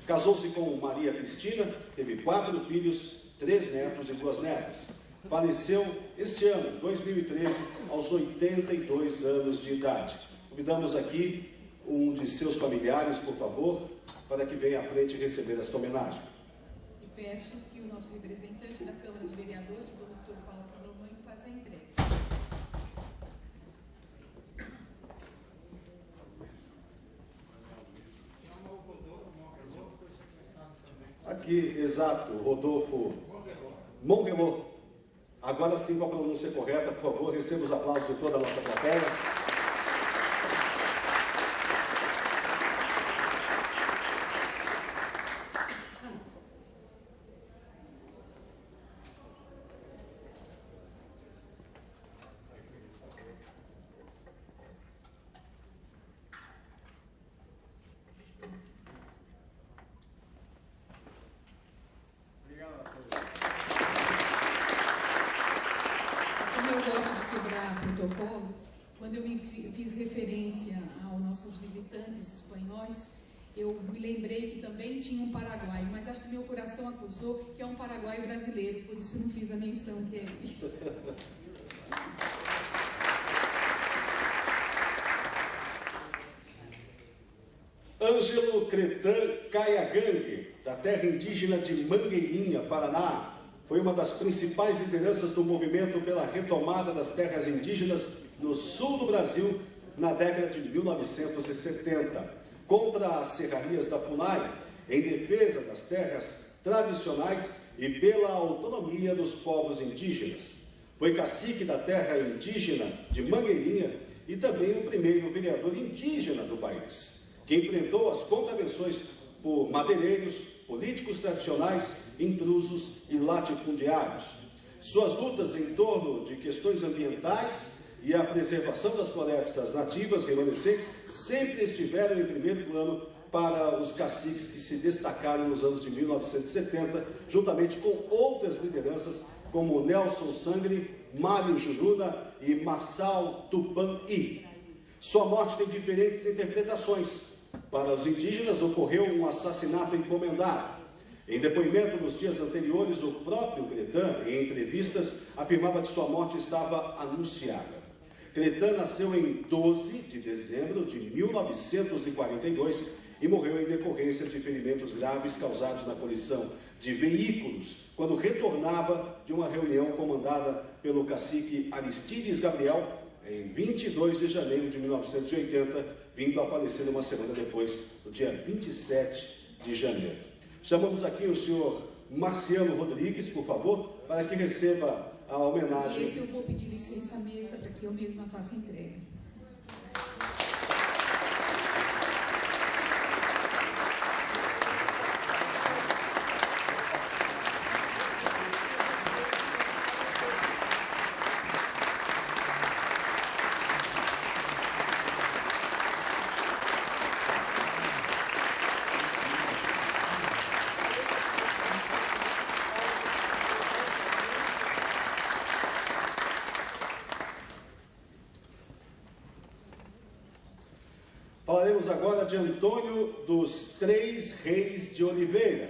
Casou-se com Maria Cristina, teve 4 filhos, 3 netos e 2 netas. Faleceu este ano, 2013, aos 82 anos de idade. Convidamos aqui um de seus familiares, por favor, para que venha à frente receber esta homenagem. E peço que o nosso representante da Câmara de Vereadores, o Dr. Paulo Salomão, faça a entrega. Aqui, exato, Rodolfo Mongelô. Agora sim, com a pronúncia correta, por favor, receba os aplausos de toda a nossa plateia. Quando eu fiz referência aos nossos visitantes espanhóis, eu me lembrei que também tinha um paraguaio, mas acho que meu coração acusou que é um paraguaio brasileiro, por isso não fiz a menção que é ele. Ângelo Cretan Caiagangue, da terra indígena de Mangueirinha, Paraná, foi uma das principais lideranças do movimento pela retomada das terras indígenas no sul do Brasil na década de 1970, contra as serrarias da FUNAI, em defesa das terras tradicionais e pela autonomia dos povos indígenas. Foi cacique da terra indígena de Mangueirinha e também o primeiro vereador indígena do país, que enfrentou as contravenções por madeireiros, políticos tradicionais, intrusos e latifundiários. Suas lutas em torno de questões ambientais e a preservação das florestas nativas remanescentes sempre estiveram em primeiro plano para os caciques que se destacaram nos anos de 1970, juntamente com outras lideranças como Nelson Sangre, Mário Juruna e Marçal Tupã-I. Sua morte tem diferentes interpretações. Para os indígenas ocorreu um assassinato encomendado. Em depoimento nos dias anteriores, o próprio Cretan, em entrevistas, afirmava que sua morte estava anunciada. Cretan nasceu em 12 de dezembro de 1942 e morreu em decorrência de ferimentos graves causados na colisão de veículos, quando retornava de uma reunião comandada pelo cacique Aristides Gabriel, em 22 de janeiro de 1980, vindo a falecer uma semana depois, no dia 27 de janeiro. Chamamos aqui o senhor Marciano Rodrigues, por favor, para que receba a homenagem. Esse eu vou pedir licença à mesa para que eu mesma faça a entrega. Falaremos agora de Antônio dos Três Reis de Oliveira.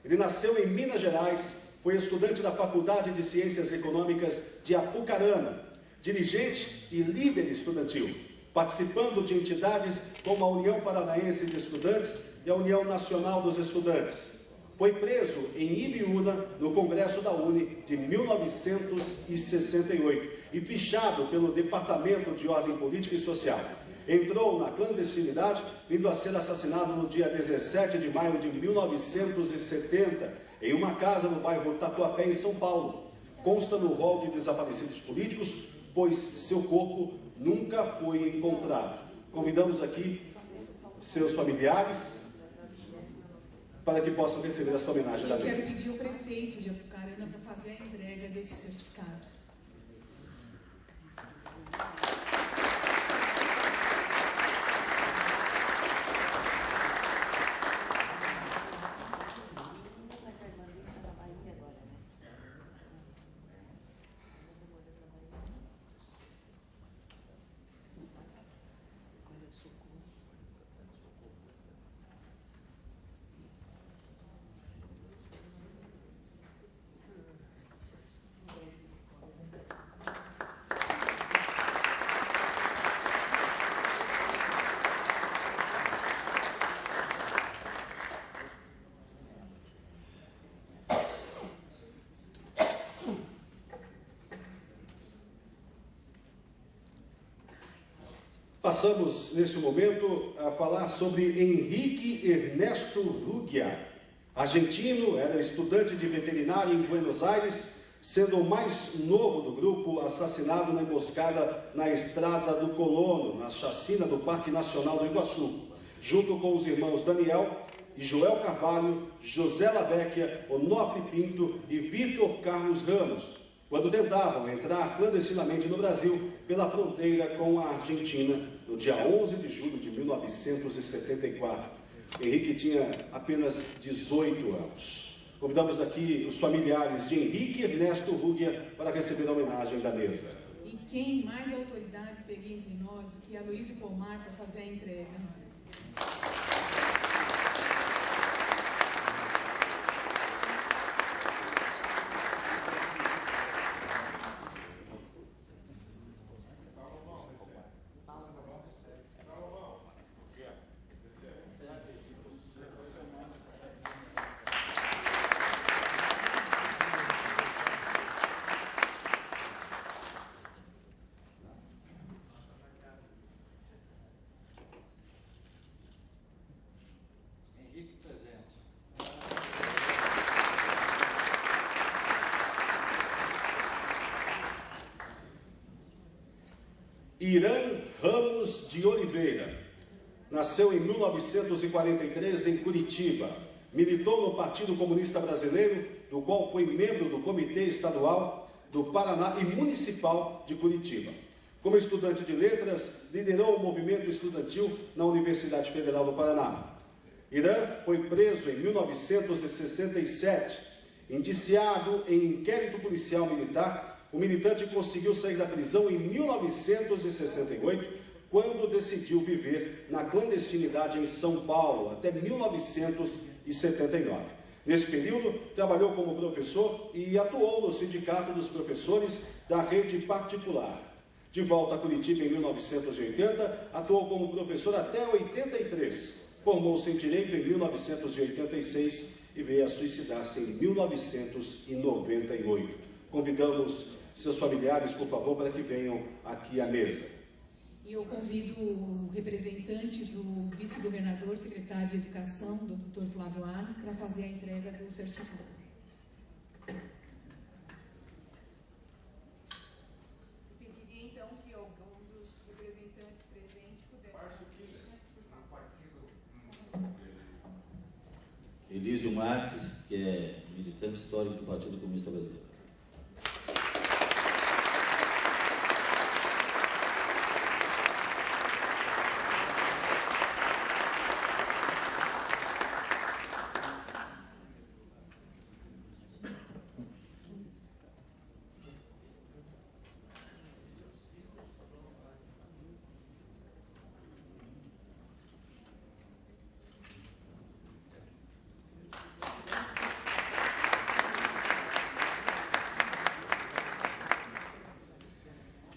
Ele nasceu em Minas Gerais, foi estudante da Faculdade de Ciências Econômicas de Apucarana, dirigente e líder estudantil, participando de entidades como a União Paranaense de Estudantes e a União Nacional dos Estudantes. Foi preso em Ibiúna, no Congresso da UNE, de 1968, e fichado pelo Departamento de Ordem Política e Social. Entrou na clandestinidade, vindo a ser assassinado no dia 17 de maio de 1970, em uma casa no bairro Tatuapé, em São Paulo. Consta no rol de desaparecidos políticos, pois seu corpo nunca foi encontrado. Convidamos aqui seus familiares para que possam receber essa homenagem da Eu quero mesa. pedir ao prefeito de Apucarana para fazer a entrega desse certificado. Passamos, neste momento, a falar sobre Henrique Ernesto Ruggia. Argentino, era estudante de veterinária em Buenos Aires, sendo o mais novo do grupo assassinado na emboscada na Estrada do Colono, na chacina do Parque Nacional do Iguaçu, junto com os irmãos Daniel e Joel Carvalho, José Lavecchia, Onofre Pinto e Vitor Carlos Ramos, quando tentavam entrar clandestinamente no Brasil pela fronteira com a Argentina, no dia 11 de julho de 1974. Henrique tinha apenas 18 anos. Convidamos aqui os familiares de Henrique Ernesto Ruggia para receber a homenagem da mesa. E quem mais autoridade teria entre nós do que Aloysio Pomar para fazer a entrega? Irã Ramos de Oliveira. Nasceu em 1943 em Curitiba. Militou no Partido Comunista Brasileiro, do qual foi membro do Comitê Estadual do Paraná e Municipal de Curitiba. Como estudante de letras, liderou o movimento estudantil na Universidade Federal do Paraná. Irã foi preso em 1967, indiciado em inquérito policial militar. O militante conseguiu sair da prisão em 1968, quando decidiu viver na clandestinidade em São Paulo, até 1979. Nesse período, trabalhou como professor e atuou no Sindicato dos Professores da Rede Particular. De volta a Curitiba em 1980, atuou como professor até 83. Formou-se em Direito em 1986 e veio a suicidar-se em 1998. Convidamos seus familiares, por favor, para que venham aqui à mesa. E eu convido o representante do vice-governador, secretário de Educação, do Dr. Flávio Arno, para fazer a entrega do certificado. Pediria, então, que algum dos representantes presentes pudesse... Elísio Marques, que é militante histórico do Partido Comunista Brasileiro.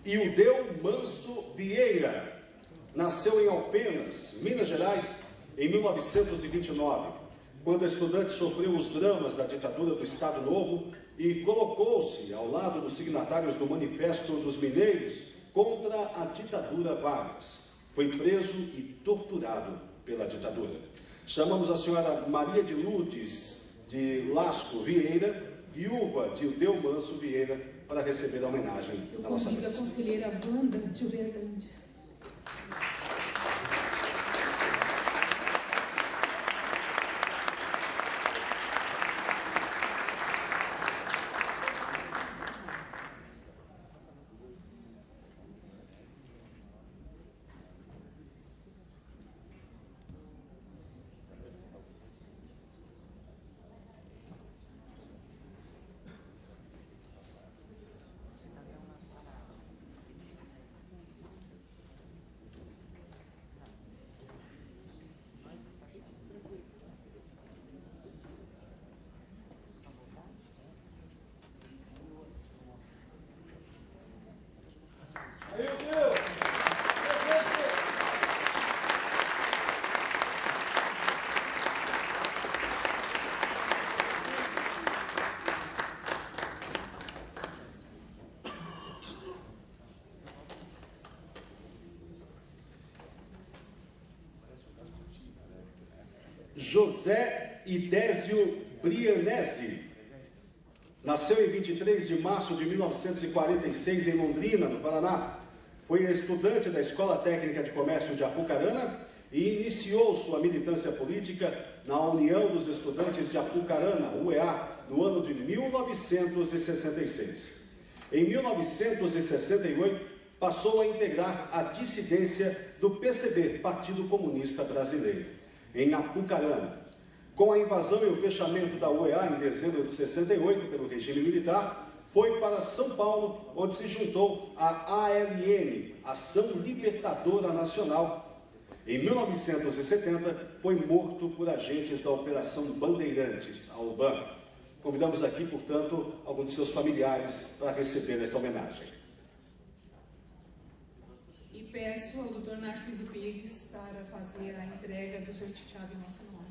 Ildeu Manso Vieira nasceu em Alpenas, Minas Gerais, em 1929, quando a estudante sofreu os dramas da ditadura do Estado Novo e colocou-se ao lado dos signatários do Manifesto dos Mineiros contra a ditadura Vargas. Foi preso e torturado pela ditadura. Chamamos a senhora Maria de Lourdes de Lasco Vieira, viúva de Ildeu Manso Vieira, para receber a homenagem da nossa mesa. Eu convido a conselheira Wanda de Uberlândia. José Idésio Brianesi nasceu em 23 de março de 1946 em Londrina, no Paraná. Foi estudante da Escola Técnica de Comércio de Apucarana e iniciou sua militância política na União dos Estudantes de Apucarana, UEA, no ano de 1966. Em 1968, passou a integrar a dissidência do PCB, Partido Comunista Brasileiro, em Apucarana. Com a invasão e o fechamento da UEA em dezembro de 68 pelo regime militar, foi para São Paulo, onde se juntou à ALN, Ação Libertadora Nacional. Em 1970, foi morto por agentes da Operação Bandeirantes, a OBAN. Convidamos aqui, portanto, alguns de seus familiares para receber esta homenagem. E peço ao Dr. Narciso Pires para fazer a entrega do certificado em nosso nome.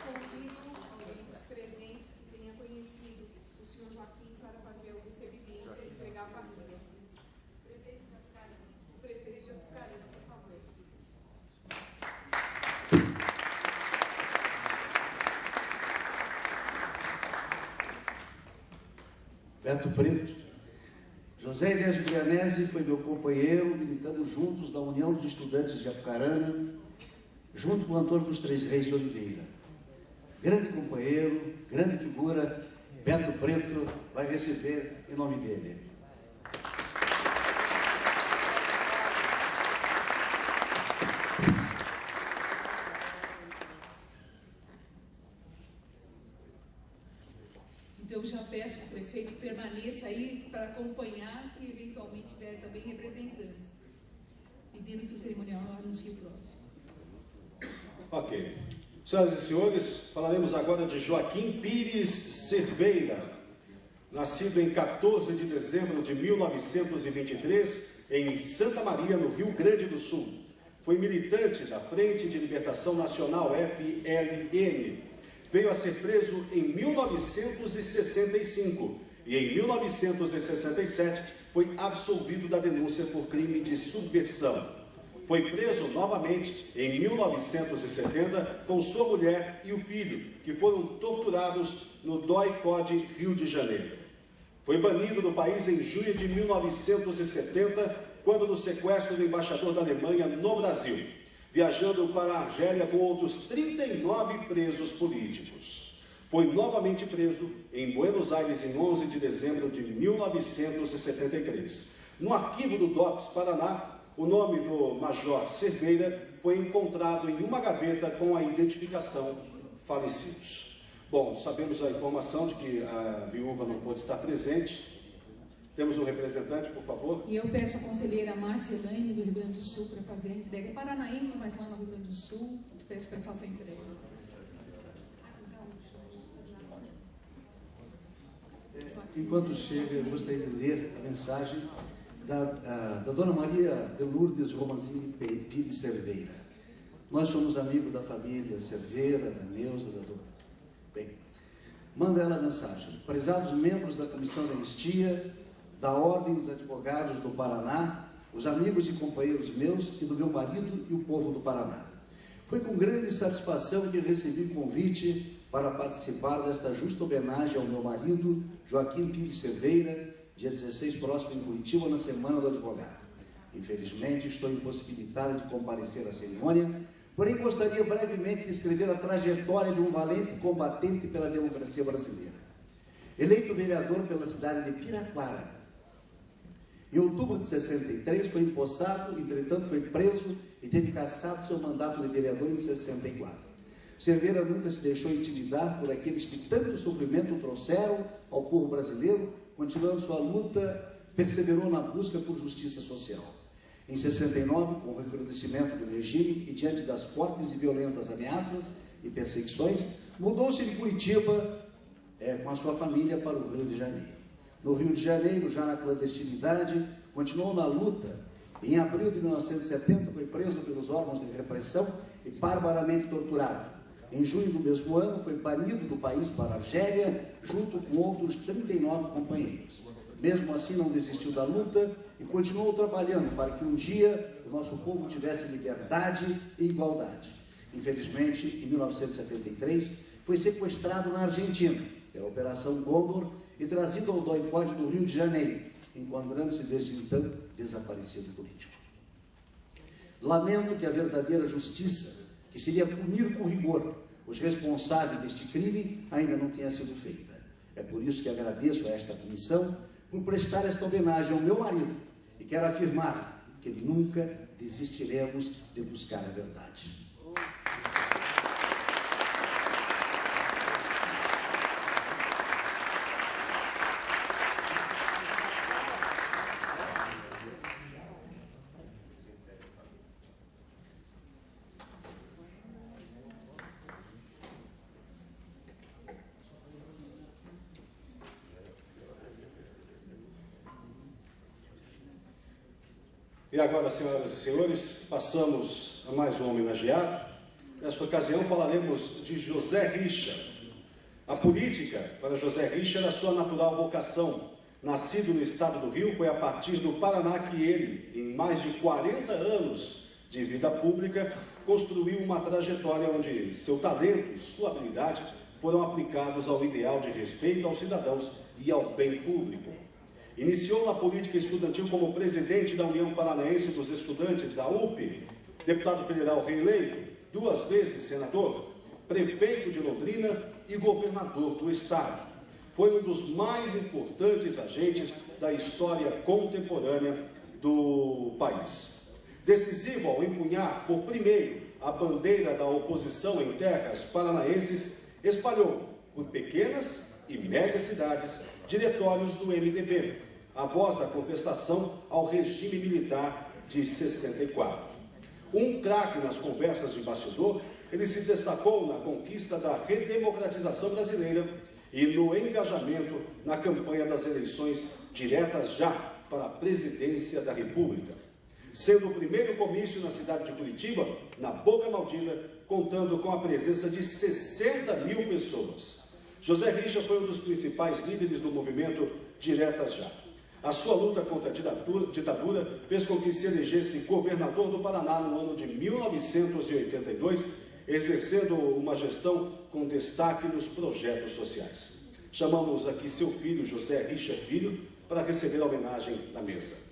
Convido alguém dos presentes que tenha conhecido o senhor Joaquim para fazer o recebimento e entregar a família. O prefeito de Apucarana, por favor. Beto Preto. José Idésio Brianesi foi meu companheiro, militamos juntos na União dos Estudantes de Apucarana, junto com o Antônio dos Três Reis de Oliveira. Grande companheiro, grande figura, Beto Preto vai receber em nome dele. Então, já peço que o prefeito permaneça aí para acompanhar, se eventualmente tiver também representantes, pedindo que o cerimonial anuncie o próximo. Ok. Senhoras e senhores, falaremos agora de Joaquim Pires Cerveira. nascido em 14 de dezembro de 1923, em Santa Maria, no Rio Grande do Sul. Foi militante da Frente de Libertação Nacional, FLN. Veio a ser preso em 1965 e em 1967 foi absolvido da denúncia por crime de subversão. Foi preso novamente em 1970 com sua mulher e o filho, que foram torturados no DOI-CODE, Rio de Janeiro. Foi banido do país em junho de 1970, quando no sequestro do embaixador da Alemanha no Brasil, viajando para a Argélia com outros 39 presos políticos. Foi novamente preso em Buenos Aires em 11 de dezembro de 1973. No arquivo do DOPS Paraná, o nome do Major Cerveira foi encontrado em uma gaveta com a identificação falecidos. Bom, sabemos a informação de que a viúva não pôde estar presente. Temos um representante, por favor. E eu peço à conselheira Márcia Elaine, do Rio Grande do Sul, para fazer a entrega. É paranaense, mas lá no Rio Grande do Sul. Eu peço para fazer a entrega. Enquanto chega, eu gostaria de ler a mensagem da Dona Maria de Lourdes Romanzini Pires Cerveira. Nós somos amigos da família Cerveira, da Neuza, da Dona. Bem, manda ela a mensagem. Prezados membros da Comissão de Anistia, da Ordem dos Advogados do Paraná, os amigos e companheiros meus e do meu marido e o povo do Paraná. Foi com grande satisfação que recebi o convite para participar desta justa homenagem ao meu marido, Joaquim Pires Cerveira, dia 16 próximo em Curitiba, na Semana do Advogado. Infelizmente, estou impossibilitada de comparecer à cerimônia, porém gostaria brevemente de escrever a trajetória de um valente combatente pela democracia brasileira. Eleito vereador pela cidade de Piraquara, em outubro de 63 foi empossado, entretanto foi preso e teve cassado seu mandato de vereador em 64. Cerveira nunca se deixou intimidar por aqueles que tanto sofrimento trouxeram ao povo brasileiro, continuando sua luta, perseverou na busca por justiça social. Em 69, com o recrudescimento do regime e diante das fortes e violentas ameaças e perseguições, mudou-se de Curitiba com a sua família para o Rio de Janeiro. No Rio de Janeiro, já na clandestinidade, continuou na luta. Em abril de 1970, foi preso pelos órgãos de repressão e barbaramente torturado. Em junho do mesmo ano, foi banido do país para a Argélia, junto com outros 39 companheiros. Mesmo assim, não desistiu da luta e continuou trabalhando para que um dia o nosso povo tivesse liberdade e igualdade. Infelizmente, em 1973, foi sequestrado na Argentina, pela Operação Condor, e trazido ao DOI-CODE do Rio de Janeiro, encontrando-se desde então desaparecido político. Lamento que a verdadeira justiça, que seria punir com rigor os responsáveis deste crime, ainda não tenha sido feita. É por isso que agradeço a esta comissão por prestar esta homenagem ao meu marido e quero afirmar que nunca desistiremos de buscar a verdade. E agora, senhoras e senhores, passamos a mais um homenageado. Nesta ocasião falaremos de José Richa. A política, para José Richa, era sua natural vocação. Nascido no estado do Rio, foi a partir do Paraná que ele, em mais de 40 anos de vida pública, construiu uma trajetória onde seu talento e sua habilidade foram aplicados ao ideal de respeito aos cidadãos e ao bem público. Iniciou na política estudantil como presidente da União Paranaense dos Estudantes, da UP, deputado federal reeleito, 2 vezes senador, prefeito de Londrina e governador do estado. Foi um dos mais importantes agentes da história contemporânea do país. Decisivo ao empunhar por primeiro a bandeira da oposição em terras paranaenses, espalhou por pequenas e médias cidades diretórios do MDB, a voz da contestação ao regime militar de 64. Um craque nas conversas de bastidor, ele se destacou na conquista da redemocratização brasileira e no engajamento na campanha das eleições diretas já para a presidência da República, sendo o primeiro comício na cidade de Curitiba, na Boca Maldita, contando com a presença de 60 mil pessoas. José Richa foi um dos principais líderes do movimento Diretas Já. A sua luta contra a ditadura fez com que se elegesse governador do Paraná no ano de 1982, exercendo uma gestão com destaque nos projetos sociais. Chamamos aqui seu filho, José Richa Filho, para receber a homenagem na mesa.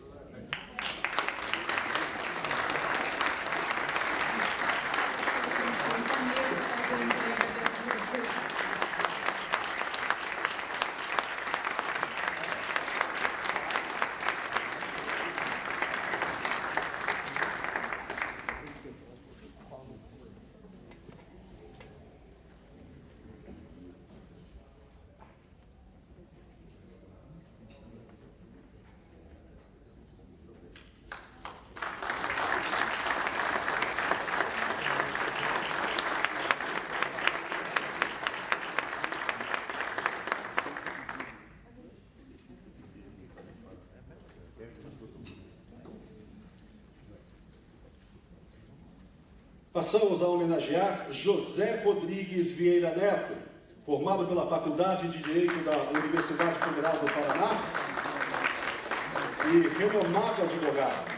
Passamos a homenagear José Rodrigues Vieira Neto, formado pela Faculdade de Direito da Universidade Federal do Paraná e renomado advogado.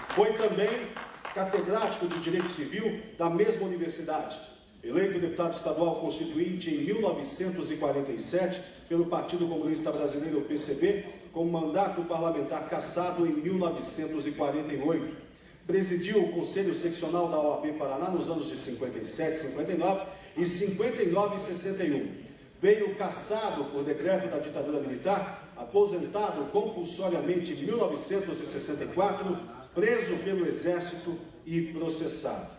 Foi também catedrático de Direito Civil da mesma universidade, eleito deputado estadual constituinte em 1947 pelo Partido Comunista Brasileiro, PCB, com mandato parlamentar cassado em 1948. Presidiu o Conselho Seccional da OAB Paraná nos anos de 57, 59 e 59 e 61. Veio cassado por decreto da ditadura militar, aposentado compulsoriamente em 1964, preso pelo Exército e processado.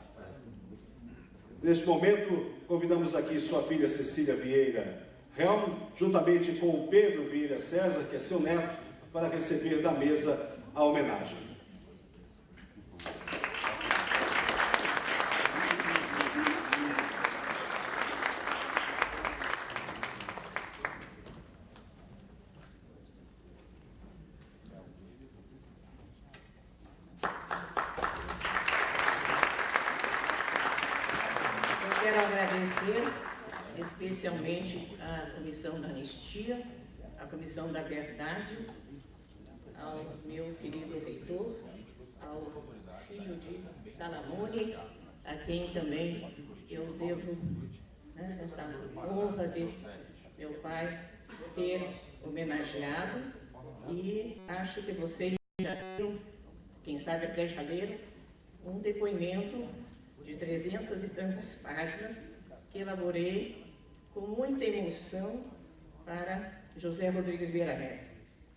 Neste momento, convidamos aqui sua filha Cecília Vieira Helm, juntamente com o Pedro Vieira César, que é seu neto, para receber da mesa a homenagem. Quero agradecer especialmente à Comissão da Anistia, à Comissão da Verdade, ao meu querido reitor, ao filho de Salamone, a quem também eu devo essa honra de meu pai ser homenageado, e acho que vocês já viram, quem sabe até já leram, um depoimento de 300 e tantas páginas que elaborei com muita emoção para José Rodrigues Vieira Neto.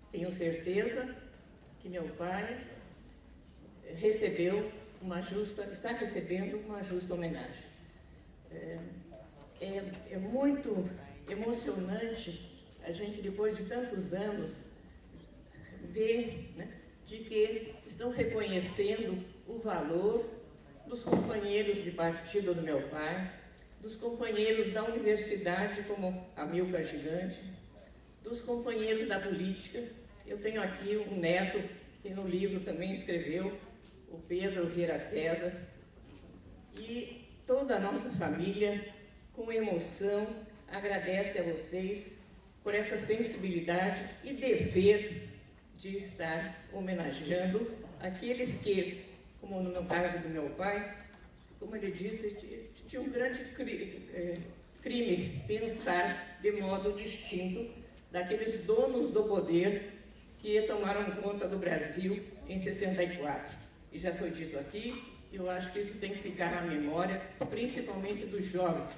Tenho certeza que meu pai está recebendo uma justa homenagem. É muito emocionante a gente, depois de tantos anos, ver, né, de que estão reconhecendo o valor dos companheiros de partido do meu pai, dos companheiros da universidade, como Amilcar Gigante, dos companheiros da política. Eu tenho aqui um neto que no livro também escreveu, o Pedro Vieira César, e toda a nossa família, com emoção, agradece a vocês por essa sensibilidade e dever de estar homenageando aqueles que, como no caso do meu pai, como ele disse, tinha um grande crime pensar de modo distinto daqueles donos do poder que tomaram conta do Brasil em 64. E já foi dito aqui, eu acho que isso tem que ficar na memória, principalmente dos jovens.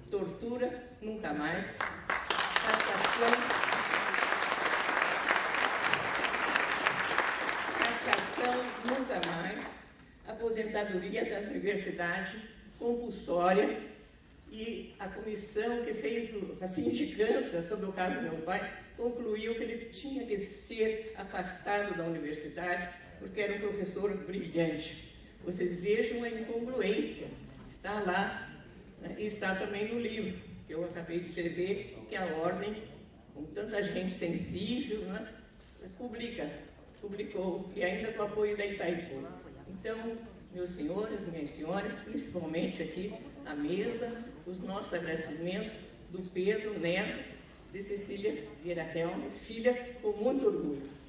Tortura, nunca mais. Cassação, nunca mais. Aposentadoria da universidade, compulsória, e a comissão que fez a sindicância sobre o caso do meu pai concluiu que ele tinha que ser afastado da universidade porque era um professor brilhante. Vocês vejam a incongruência, está lá, né, e está também no livro, que eu acabei de escrever, que a Ordem, com tanta gente sensível, né, publicou, e ainda com o apoio da Itaipu. Então, meus senhores, minhas senhoras, principalmente aqui à mesa, os nossos agradecimentos do Pedro, neto, de Cecília Vieira Helm, filha, com muito orgulho.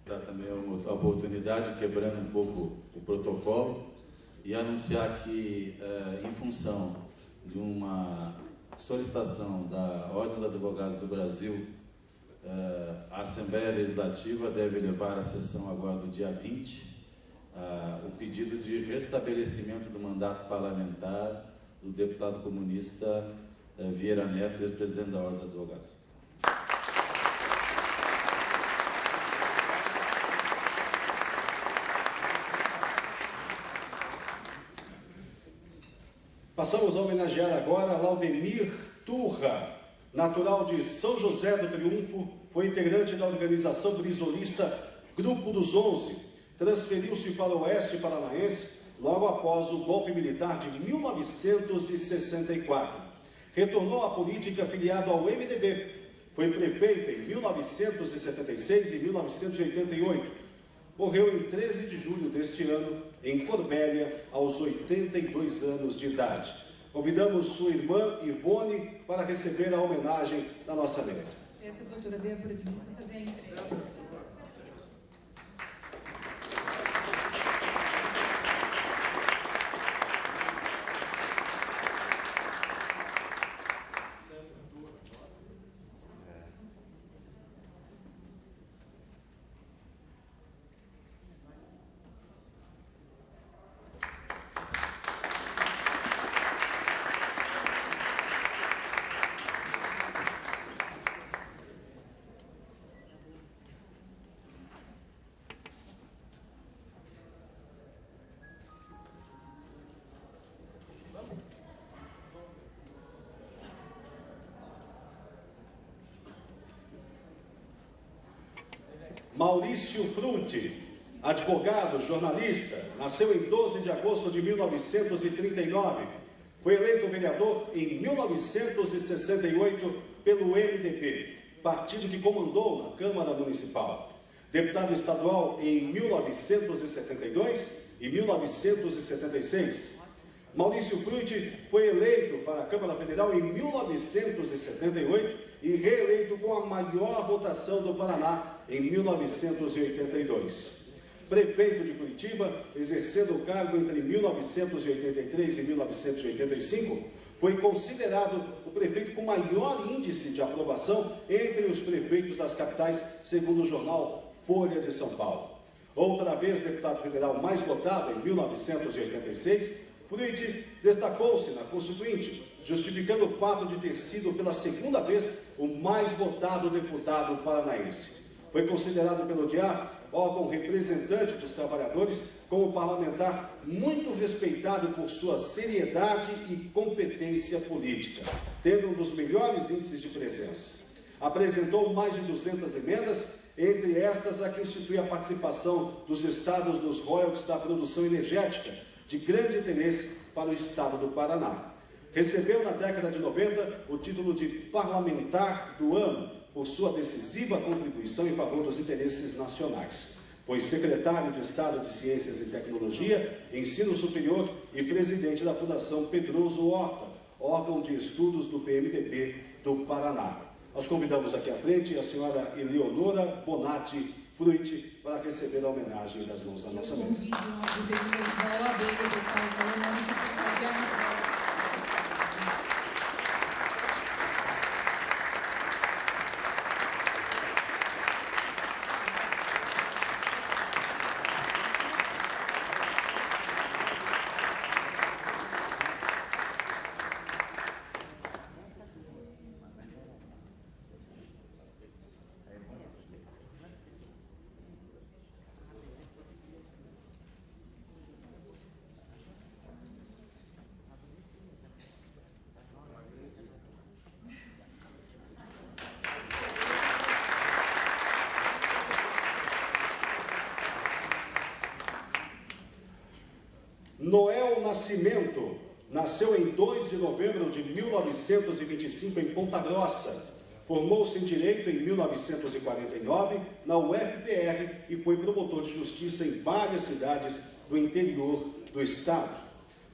Dar também a oportunidade, quebrando um pouco o protocolo, e anunciar que, em função de uma solicitação da Ordem dos Advogados do Brasil, a Assembleia Legislativa deve levar à sessão agora do dia 20 o pedido de restabelecimento do mandato parlamentar do deputado comunista Vieira Neto, ex-presidente da Ordem dos Advogados. Passamos a homenagear agora Laudemir Turra, natural de São José do Triunfo, foi integrante da organização brisolista Grupo dos 11, transferiu-se para o oeste paranaense logo após o golpe militar de 1964. Retornou à política afiliado ao MDB, foi prefeito em 1976 e 1988. Morreu em 13 de julho deste ano, em Corbélia, aos 82 anos de idade. Convidamos sua irmã Ivone para receber a homenagem da nossa mesa. Peço a doutora Débora de Lima para fazer isso. Maurício Frutti, advogado, jornalista, nasceu em 12 de agosto de 1939. Foi eleito vereador em 1968 pelo MDB, partido que comandou na Câmara Municipal. Deputado estadual em 1972 e 1976. Maurício Frutti foi eleito para a Câmara Federal em 1978 e reeleito com a maior votação do Paraná em 1982. Prefeito de Curitiba, exercendo o cargo entre 1983 e 1985, foi considerado o prefeito com maior índice de aprovação entre os prefeitos das capitais, segundo o jornal Folha de São Paulo. Outra vez deputado federal mais votado em 1986, Frutti destacou-se na Constituinte, justificando o fato de ter sido pela segunda vez o mais votado deputado paranaense. Foi considerado pelo DIA, órgão representante dos trabalhadores, como parlamentar muito respeitado por sua seriedade e competência política, tendo um dos melhores índices de presença. Apresentou mais de 200 emendas, entre estas a que institui a participação dos estados nos royalties da produção energética, de grande interesse para o estado do Paraná. Recebeu na década de 90 o título de Parlamentar do Ano, por sua decisiva contribuição em favor dos interesses nacionais. Foi secretário de Estado de Ciências e Tecnologia, Ensino Superior e presidente da Fundação Pedroso Horta, órgão de estudos do PMDB do Paraná. Nós convidamos aqui à frente a senhora Eleonora Bonatti Frutti para receber a homenagem das mãos da nossa mesa. Noel Nascimento nasceu em 2 de novembro de 1925 em Ponta Grossa. Formou-se em Direito em 1949 na UFPR e foi promotor de justiça em várias cidades do interior do estado.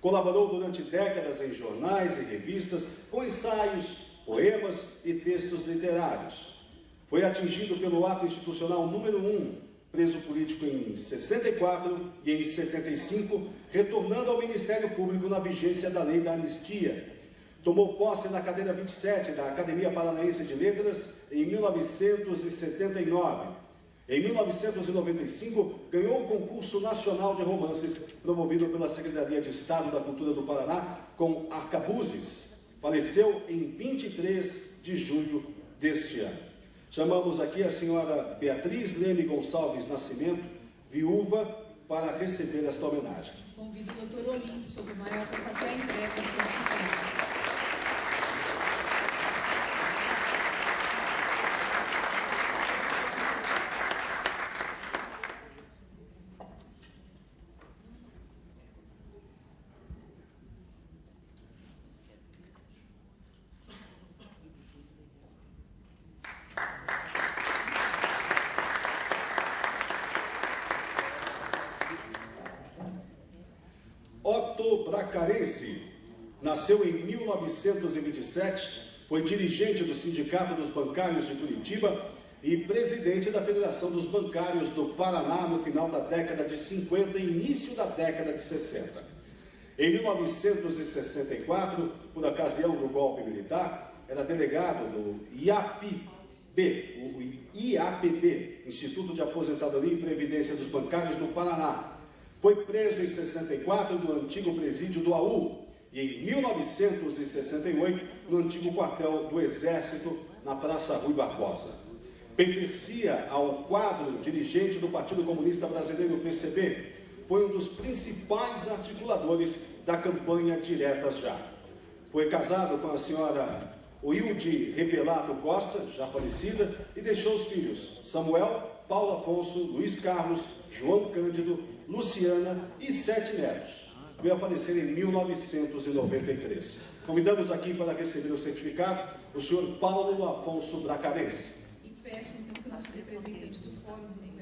Colaborou durante décadas em jornais e revistas com ensaios, poemas e textos literários. Foi atingido pelo ato institucional número 1, preso político em 64 e em 75, retornando ao Ministério Público na vigência da Lei da Anistia. Tomou posse na cadeira 27 da Academia Paranaense de Letras em 1979. Em 1995, ganhou o Concurso Nacional de Romances, promovido pela Secretaria de Estado da Cultura do Paraná, com arcabuzes. Faleceu em 23 de julho deste ano. Chamamos aqui a senhora Beatriz Leme Gonçalves Nascimento, viúva, para receber esta homenagem. Convido o Dr. Olímpio Sotomayor para fazer a entrega do certificado. Otto Bracarense nasceu em 1927, foi dirigente do Sindicato dos Bancários de Curitiba e presidente da Federação dos Bancários do Paraná no final da década de 50 e início da década de 60. Em 1964, por ocasião do golpe militar, era delegado do IAPB, o IAPB, Instituto de Aposentadoria e Previdência dos Bancários do Paraná. Foi preso em 64 no antigo presídio do AU e em 1968 no antigo quartel do Exército na Praça Rui Barbosa. Pertencia ao quadro dirigente do Partido Comunista Brasileiro, PCB. Foi um dos principais articuladores da campanha Diretas Já. Foi casado com a senhora Wilde Repelato Costa, já falecida, e deixou os filhos Samuel, Paulo Afonso, Luiz Carlos, João Cândido, Luciana e 7 netos. Veio a falecer em 1993. Convidamos aqui para receber o certificado o senhor Paulo Afonso Bracarense. E peço então que o nosso representante do Fórum do Universo.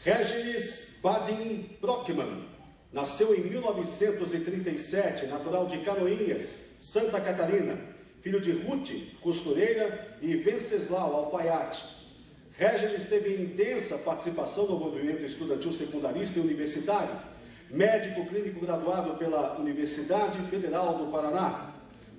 Regis Badin Brockman nasceu em 1937, natural de Canoinhas, Santa Catarina, filho de Ruth, costureira, e Venceslau, alfaiate. Regis teve intensa participação no movimento estudantil secundarista e universitário, médico clínico graduado pela Universidade Federal do Paraná.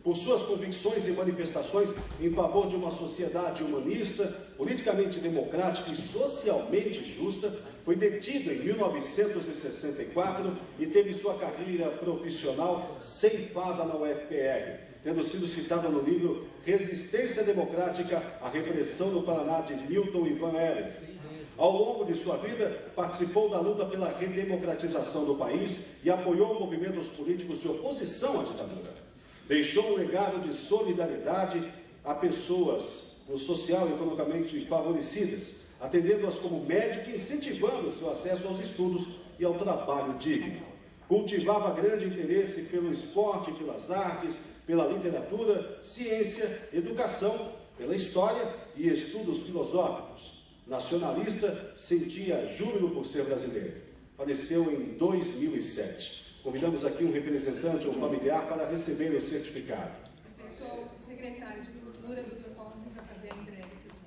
Por suas convicções e manifestações em favor de uma sociedade humanista, politicamente democrática e socialmente justa, foi detido em 1964 e teve sua carreira profissional ceifada na UFPR, tendo sido citado no livro Resistência Democrática à Repressão no Paraná, de Milton Ivan Ehrenberg. Ao longo de sua vida, participou da luta pela redemocratização do país e apoiou movimentos políticos de oposição à ditadura. Deixou um legado de solidariedade a pessoas social e economicamente favorecidas, atendendo-as como médico e incentivando o seu acesso aos estudos e ao trabalho digno. Cultivava grande interesse pelo esporte, pelas artes, pela literatura, ciência, educação, pela história e estudos filosóficos. Nacionalista, sentia júbilo por ser brasileiro. Faleceu em 2007. Convidamos aqui um representante ou familiar para receber o certificado. Peço ao secretário de Cultura, Dr. Paulo, para fazer a entrega do certificado.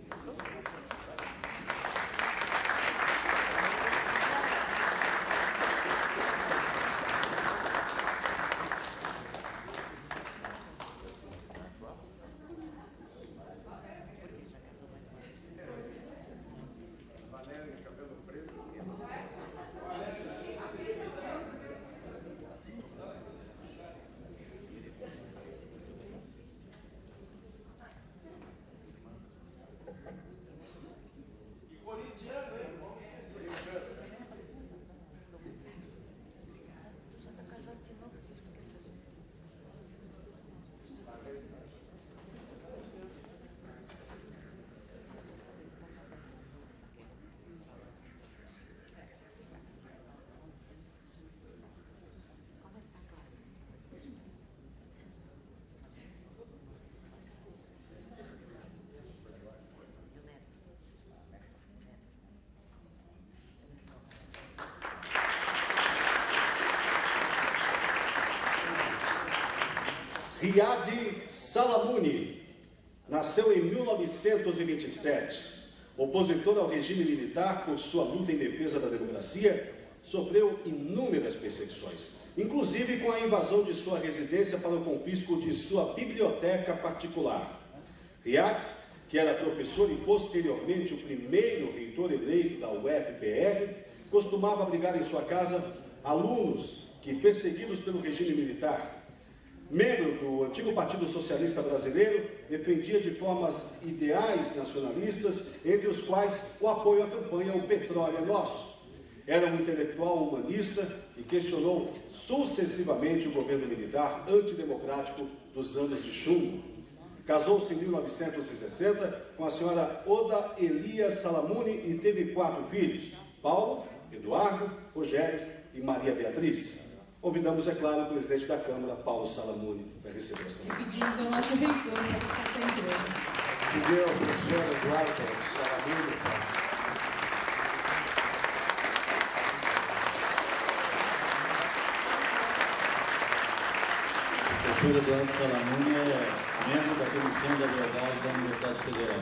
Riad Salamuni nasceu em 1927. Opositor ao regime militar por sua luta em defesa da democracia, sofreu inúmeras perseguições, inclusive com a invasão de sua residência para o confisco de sua biblioteca particular. Riad, que era professor e posteriormente o primeiro reitor eleito da UFPR, costumava abrigar em sua casa alunos que, perseguidos pelo regime militar, membro do antigo Partido Socialista Brasileiro, defendia de formas ideais nacionalistas, entre os quais o apoio à campanha O Petróleo é Nosso. Era um intelectual humanista e questionou sucessivamente o governo militar antidemocrático dos anos de chumbo. Casou-se em 1960 com a senhora Oda Elias Salamuni e teve 4 filhos: Paulo, Eduardo, Rogério e Maria Beatriz. Convidamos, é claro, o presidente da Câmara, Paulo Salamuni, para receber esta honra. E pedimos ao nosso reitor para passar a entrega. Pediu ao professor Eduardo Salamuni. O professor Eduardo Salamuni é membro da Comissão da Verdade da Universidade Federal.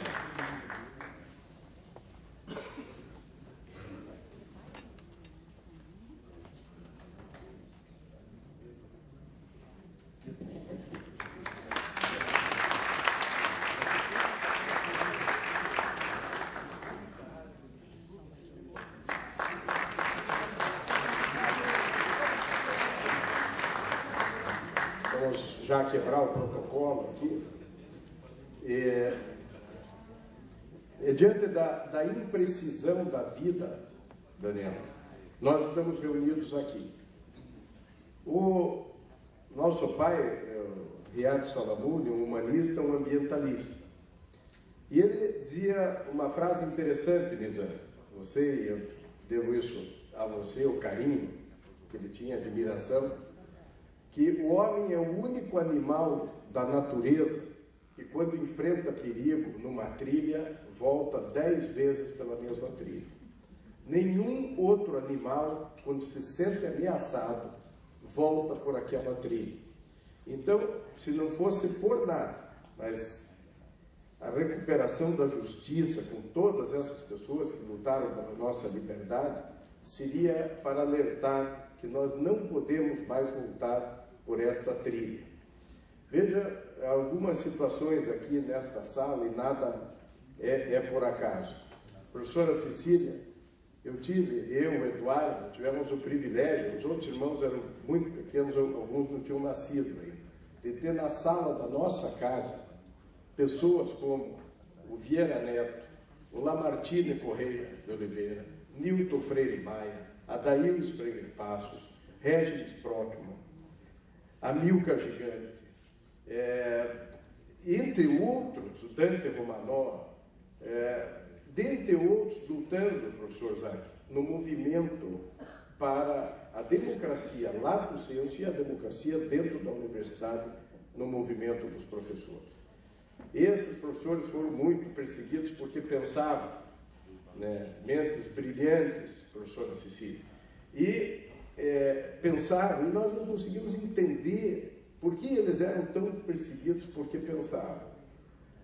Vamos já quebrar o protocolo aqui. Diante da imprecisão da vida, Daniel, nós estamos reunidos aqui. O nosso pai, Riad Salamuni, um humanista, um ambientalista. E ele dizia uma frase interessante, Nizam. Você, eu devo isso a você, o carinho que ele tinha, admiração, que o homem é o único animal da natureza que, quando enfrenta perigo numa trilha, volta 10 vezes pela mesma trilha. Nenhum outro animal, quando se sente ameaçado, volta por aquela trilha. Então, se não fosse por nada, mas a recuperação da justiça com todas essas pessoas que lutaram pela nossa liberdade, seria para alertar que nós não podemos mais voltar por esta trilha. Veja algumas situações aqui nesta sala e nada é por acaso. Professora Cecília, eu, o Eduardo, tivemos o privilégio, os outros irmãos eram muito pequenos, alguns não tinham nascido ainda, de ter na sala da nossa casa pessoas como o Vieira Neto, o Lamartine Correia de Oliveira, Nilton Freire Maia, Adail Sprenger Passos, Regis Prockmann, Amilcar Gigante, entre outros, Dante Romanov, dentre outros, lutando, professor Zac, no movimento para a democracia, lato sensu, e a democracia dentro da universidade, no movimento dos professores. Esses professores foram muito perseguidos porque pensavam, né, mentes brilhantes, professora Cecília, e pensavam, e nós não conseguimos entender por que eles eram tão perseguidos, porque pensavam.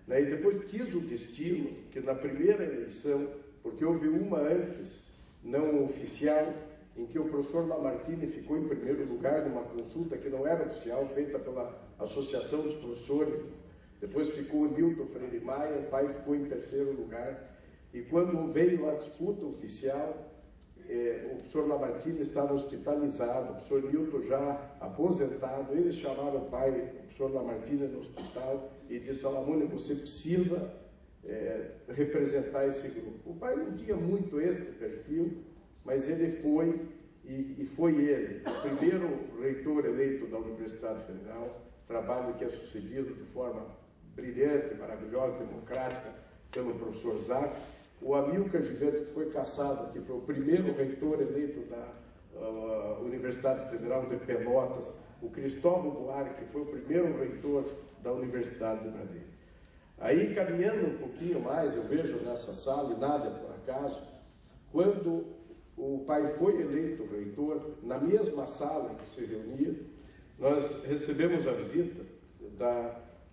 Né? E depois quis o destino que na primeira eleição, porque houve uma antes, não oficial, em que o professor Lamartine ficou em primeiro lugar numa consulta que não era oficial, feita pela Associação dos Professores. Depois ficou o Nilton Freire Maia, o pai ficou em terceiro lugar. E quando veio a disputa oficial, o professor Lamartine estava hospitalizado, o professor Nilton já aposentado. Eles chamaram o pai, o professor Lamartine, no hospital e disse: Salamuni, você precisa representar esse grupo. O pai não tinha muito este perfil, mas ele foi, e foi ele, o primeiro reitor eleito da Universidade Federal, trabalho que é sucedido de forma brilhante, maravilhosa, democrática, pelo professor Zac. O Amilcar Gigante, que foi cassado, que foi o primeiro reitor eleito da Universidade Federal de Pelotas. O Cristóvão Buarque, que foi o primeiro reitor da Universidade do Brasil. Aí, caminhando um pouquinho mais, eu vejo nessa sala, e nada por acaso, quando o pai foi eleito reitor, na mesma sala que se reunia, nós recebemos a visita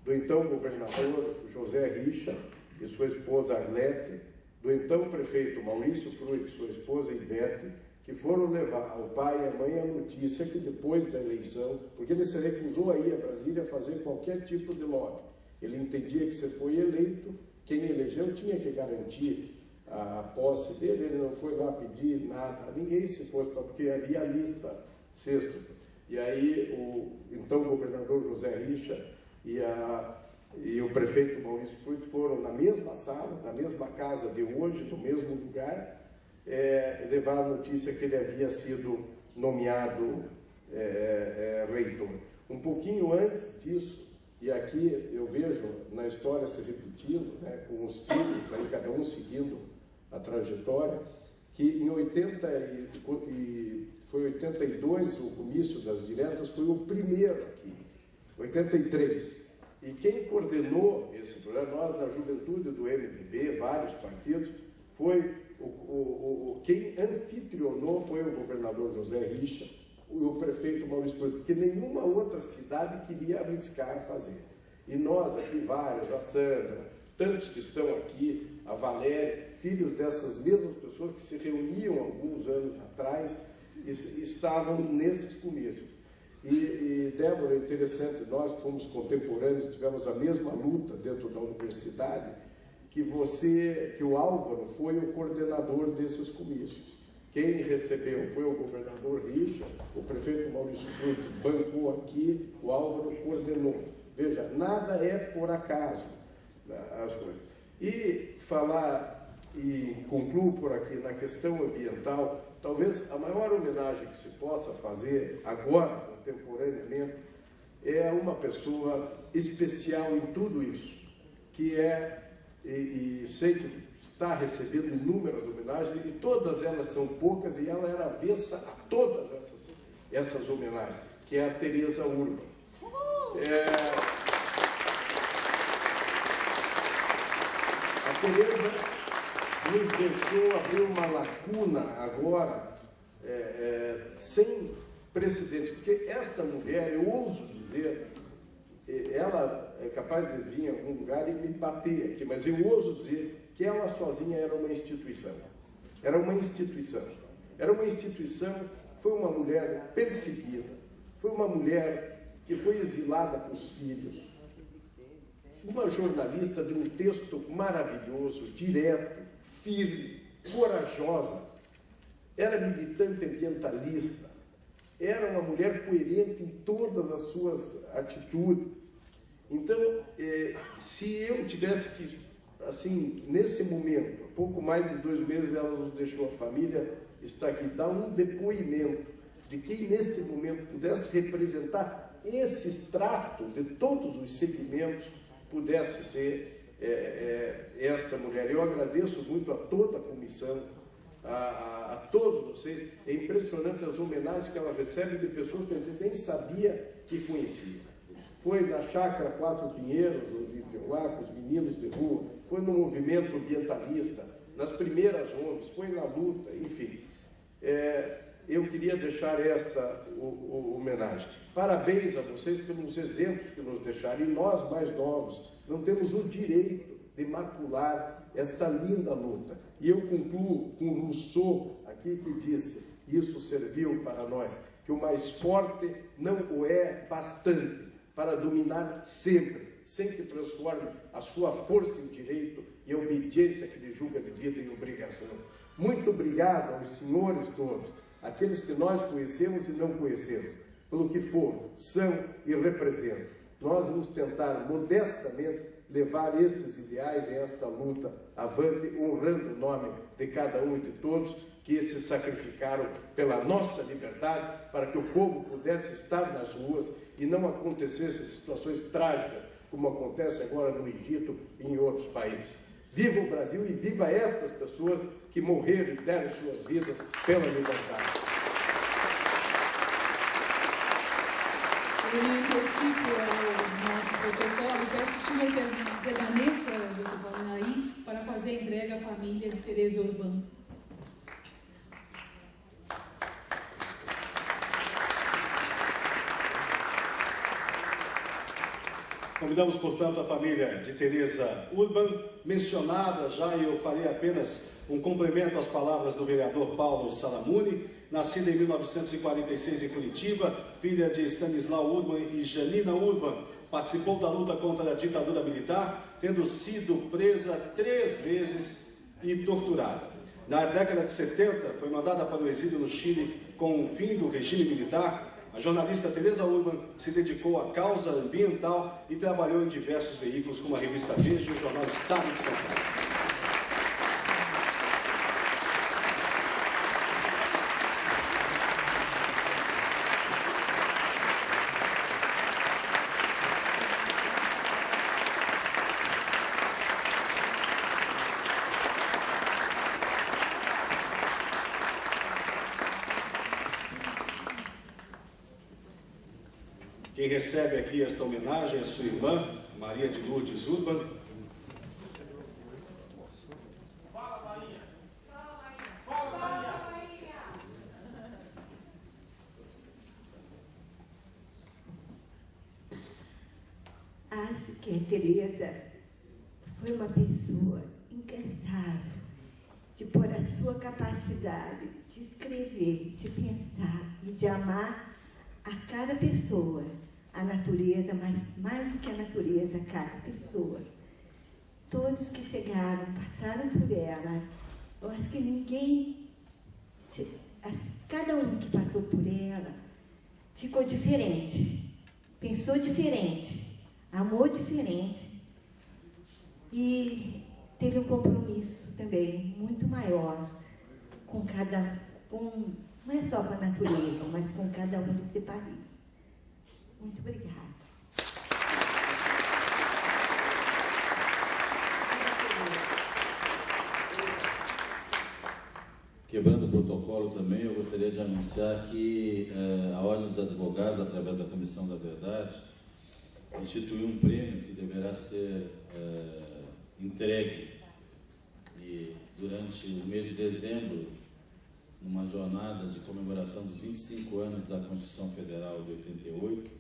do então governador José Richa e sua esposa Arlete, do então prefeito Maurício Fruit e sua esposa Ivete, que foram levar ao pai e à mãe a notícia que depois da eleição, porque ele se recusou a ir a Brasília a fazer qualquer tipo de lobby. Ele entendia que se foi eleito, quem elegeu tinha que garantir a posse dele, ele não foi lá pedir nada a ninguém, se fosse porque havia a lista sexto. E aí o então governador José Richa e o prefeito Maurício Fruit foram na mesma sala, na mesma casa de hoje, no mesmo lugar, levar a notícia que ele havia sido nomeado reitor. Um pouquinho antes disso, e aqui eu vejo na história se repetindo, né, com os filhos, aí cada um seguindo a trajetória, que em 82 o comício das diretas foi o primeiro aqui, 83. E quem coordenou esse programa, nós na juventude do MDB, vários partidos, foi quem anfitrionou foi o governador José Richa e o prefeito Maurício Fruit, porque nenhuma outra cidade queria arriscar fazer. E nós aqui, vários, a Sandra, tantos que estão aqui, a Valéria, filhos dessas mesmas pessoas que se reuniam alguns anos atrás, estavam nesses comícios. E Débora, é interessante, nós fomos contemporâneos, tivemos a mesma luta dentro da universidade, que o Álvaro foi o coordenador desses comícios. Quem recebeu foi o governador Richa, o prefeito Maurício Fruit bancou aqui, o Álvaro coordenou. Veja, nada é por acaso as coisas. E falar, e concluo por aqui, na questão ambiental, talvez a maior homenagem que se possa fazer agora, contemporaneamente, é uma pessoa especial em tudo isso, que e sei que está recebendo inúmeras homenagens, e todas elas são poucas, e ela era avessa a todas essas homenagens, que é a Teresa Urban. A Teresa nos deixou abrir uma lacuna agora, sem precedentes, porque esta mulher, eu ouso dizer, ela é capaz de vir em algum lugar e me bater aqui, mas eu ouso dizer que ela sozinha era uma instituição. Era uma instituição. Era uma instituição, foi uma mulher perseguida, foi uma mulher que foi exilada com os filhos, uma jornalista de um texto maravilhoso, direto, firme, corajosa, era militante ambientalista, era uma mulher coerente em todas as suas atitudes. Então, se eu tivesse que, assim, nesse momento, pouco mais de 2 meses ela nos deixou, a família está aqui, dar um depoimento de quem neste momento pudesse representar esse extrato de todos os segmentos, pudesse ser esta mulher. Eu agradeço muito a toda a comissão, a todos vocês. É impressionante as homenagens que ela recebe de pessoas que a gente nem sabia que conhecia. Foi na Chácara 4 Pinheiros, lá com os meninos de rua, foi no movimento ambientalista, nas primeiras ONGs, foi na luta, enfim. Eu queria deixar esta homenagem. Parabéns a vocês pelos exemplos que nos deixaram. E nós, mais novos, não temos o direito de macular esta linda luta. E eu concluo com Rousseau aqui, que disse, isso serviu para nós, que o mais forte não o é bastante para dominar sempre, sem que transforme a sua força em direito e a obediência que lhe julga devida em obrigação. Muito obrigado aos senhores todos, aqueles que nós conhecemos e não conhecemos, pelo que foram, são e representam. Nós vamos tentar modestamente levar estes ideais e esta luta avante, honrando o nome de cada um e de todos que se sacrificaram pela nossa liberdade, para que o povo pudesse estar nas ruas e não acontecessem situações trágicas, como acontece agora no Egito e em outros países. Viva o Brasil e viva estas pessoas que morreram e deram suas vidas pela liberdade. Eu antecipo ao nosso protocolo, peço que o senhor permaneça, doutor Paulino, aí, para fazer a entrega à família de Teresa Urban. Convidamos, portanto, a família de Tereza Urban, mencionada já, e eu farei apenas um complemento às palavras do vereador Paulo Salamuni, nascida em 1946 em Curitiba, filha de Stanislau Urban e Janina Urban, participou da luta contra a ditadura militar, tendo sido presa 3 vezes e torturada. Na década de 70, foi mandada para o exílio no Chile com o fim do regime militar. A jornalista Tereza Urban se dedicou à causa ambiental e trabalhou em diversos veículos, como a revista Veja e o jornal Estado de São Paulo. Quem recebe aqui esta homenagem é sua irmã, Maria de Lourdes Urban. Acho que a Tereza foi uma pessoa incansável de pôr a sua capacidade de escrever, de pensar e de amar a cada pessoa, a natureza, mas mais do que a natureza, cada pessoa. Todos que chegaram, passaram por ela. Eu acho que ninguém, acho que cada um que passou por ela ficou diferente, pensou diferente, amou diferente e teve um compromisso também muito maior com cada um, não é só com a natureza, mas com cada um desse país. Muito obrigada. Quebrando o protocolo também, eu gostaria de anunciar que a Ordem dos Advogados, através da Comissão da Verdade, instituiu um prêmio que deverá ser entregue e, durante o mês de dezembro, numa jornada de comemoração dos 25 anos da Constituição Federal de 88,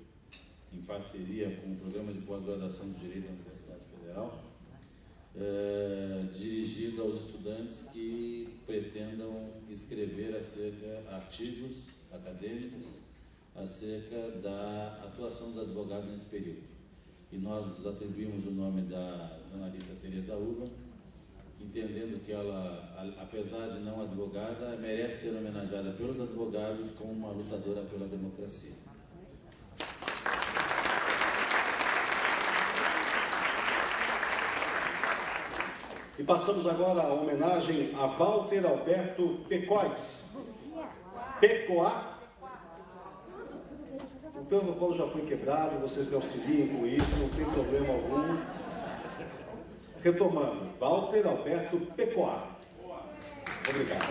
em parceria com o Programa de Pós-Graduação de Direito da Universidade Federal, dirigido aos estudantes que pretendam escrever artigos acadêmicos acerca da atuação dos advogados nesse período. E nós atribuímos o nome da jornalista Tereza Urban, entendendo que ela, apesar de não advogada, merece ser homenageada pelos advogados como uma lutadora pela democracia. E passamos agora a homenagem a Walter Alberto Pecois. Pecoá. O protocolo já foi quebrado, vocês me auxiliem com isso, não tem problema algum. Retomando, Walter Alberto Pecoá. Obrigado.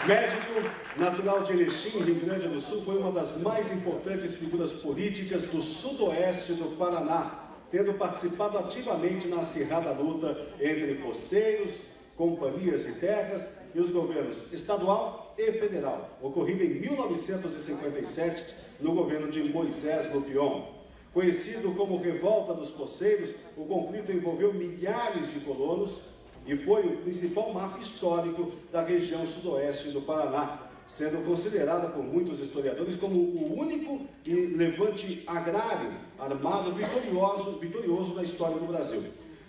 Médico, natural de Erechim, Rio Grande do Sul, foi uma das mais importantes figuras políticas do sudoeste do Paraná, tendo participado ativamente na acirrada luta entre poceiros, companhias de terras e os governos estadual e federal, ocorrida em 1957 no governo de Moisés Lupion. Conhecido como Revolta dos Poceiros, o conflito envolveu milhares de colonos e foi o principal marco histórico da região sudoeste do Paraná, sendo considerada por muitos historiadores como o único levante agrário armado vitorioso na história do Brasil.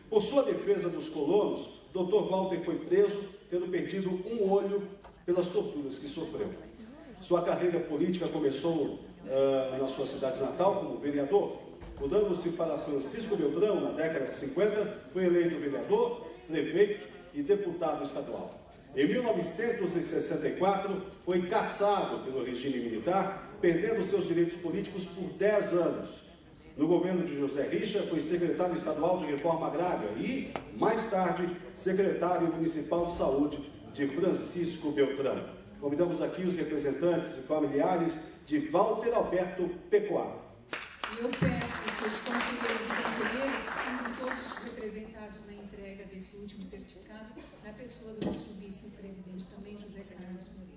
Por sua defesa dos colonos, Dr. Walter foi preso, tendo perdido um olho pelas torturas que sofreu. Sua carreira política começou na sua cidade natal como vereador. Mudando-se para Francisco Beltrão na década de 50, foi eleito vereador, prefeito e deputado estadual. Em 1964, foi cassado pelo regime militar, perdendo seus direitos políticos por 10 anos. No governo de José Richa, foi secretário estadual de Reforma Agrária e, mais tarde, secretário municipal de saúde de Francisco Beltrão. Convidamos aqui os representantes e familiares de Walter Alberto Pecoá. Eu peço que os conselheiros e conselheiras sejam todos representados na entrega desse último certificado, na pessoa do nosso vice-presidente também, José Carlos Moreira.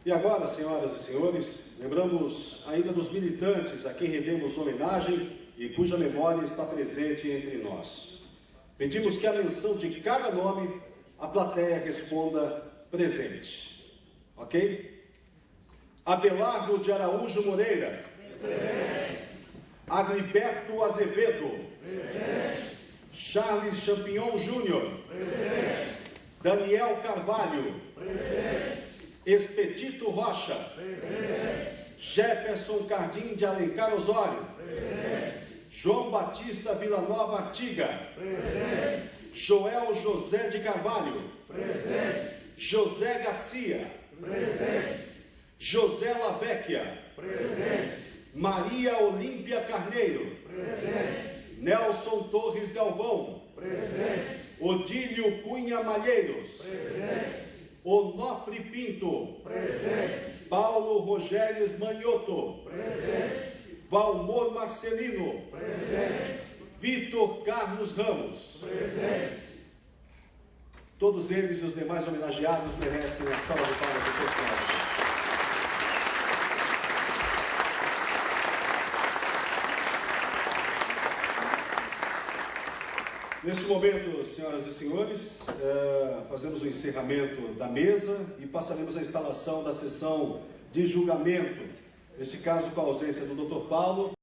E agora, senhoras e senhores, lembramos ainda dos militantes a quem rendemos homenagem e cuja memória está presente entre nós. Pedimos que a menção de cada nome, a plateia responda presente. Ok? Abelardo de Araújo Moreira. Presente. Agriberto Azevedo. Presente. Charles Champignon Júnior. Presente. Daniel Carvalho. Presente. Expedito Rocha. Presente. Jefferson Cardim de Alencar Osório. Presente. João Batista Villanova Artiga. Presente. Joel José de Carvalho. Presente. José Garcia. Presente. José Lavecchia. Presente. Maria Olímpia Carneiro. Presente. Nelson Torres Galvão. Presente. Odílio Cunha Malheiros. Presente. Onofre Pinto. Presente. Paulo Rogério Manioto. Presente. Valmor Marcelino. Presente. Vitor Carlos Ramos. Presente. Todos eles e os demais homenageados merecem a salva de palmas do pessoal. Neste momento, senhoras e senhores, fazemos o encerramento da mesa e passaremos à instalação da sessão de julgamento, neste caso com a ausência do Dr. Paulo.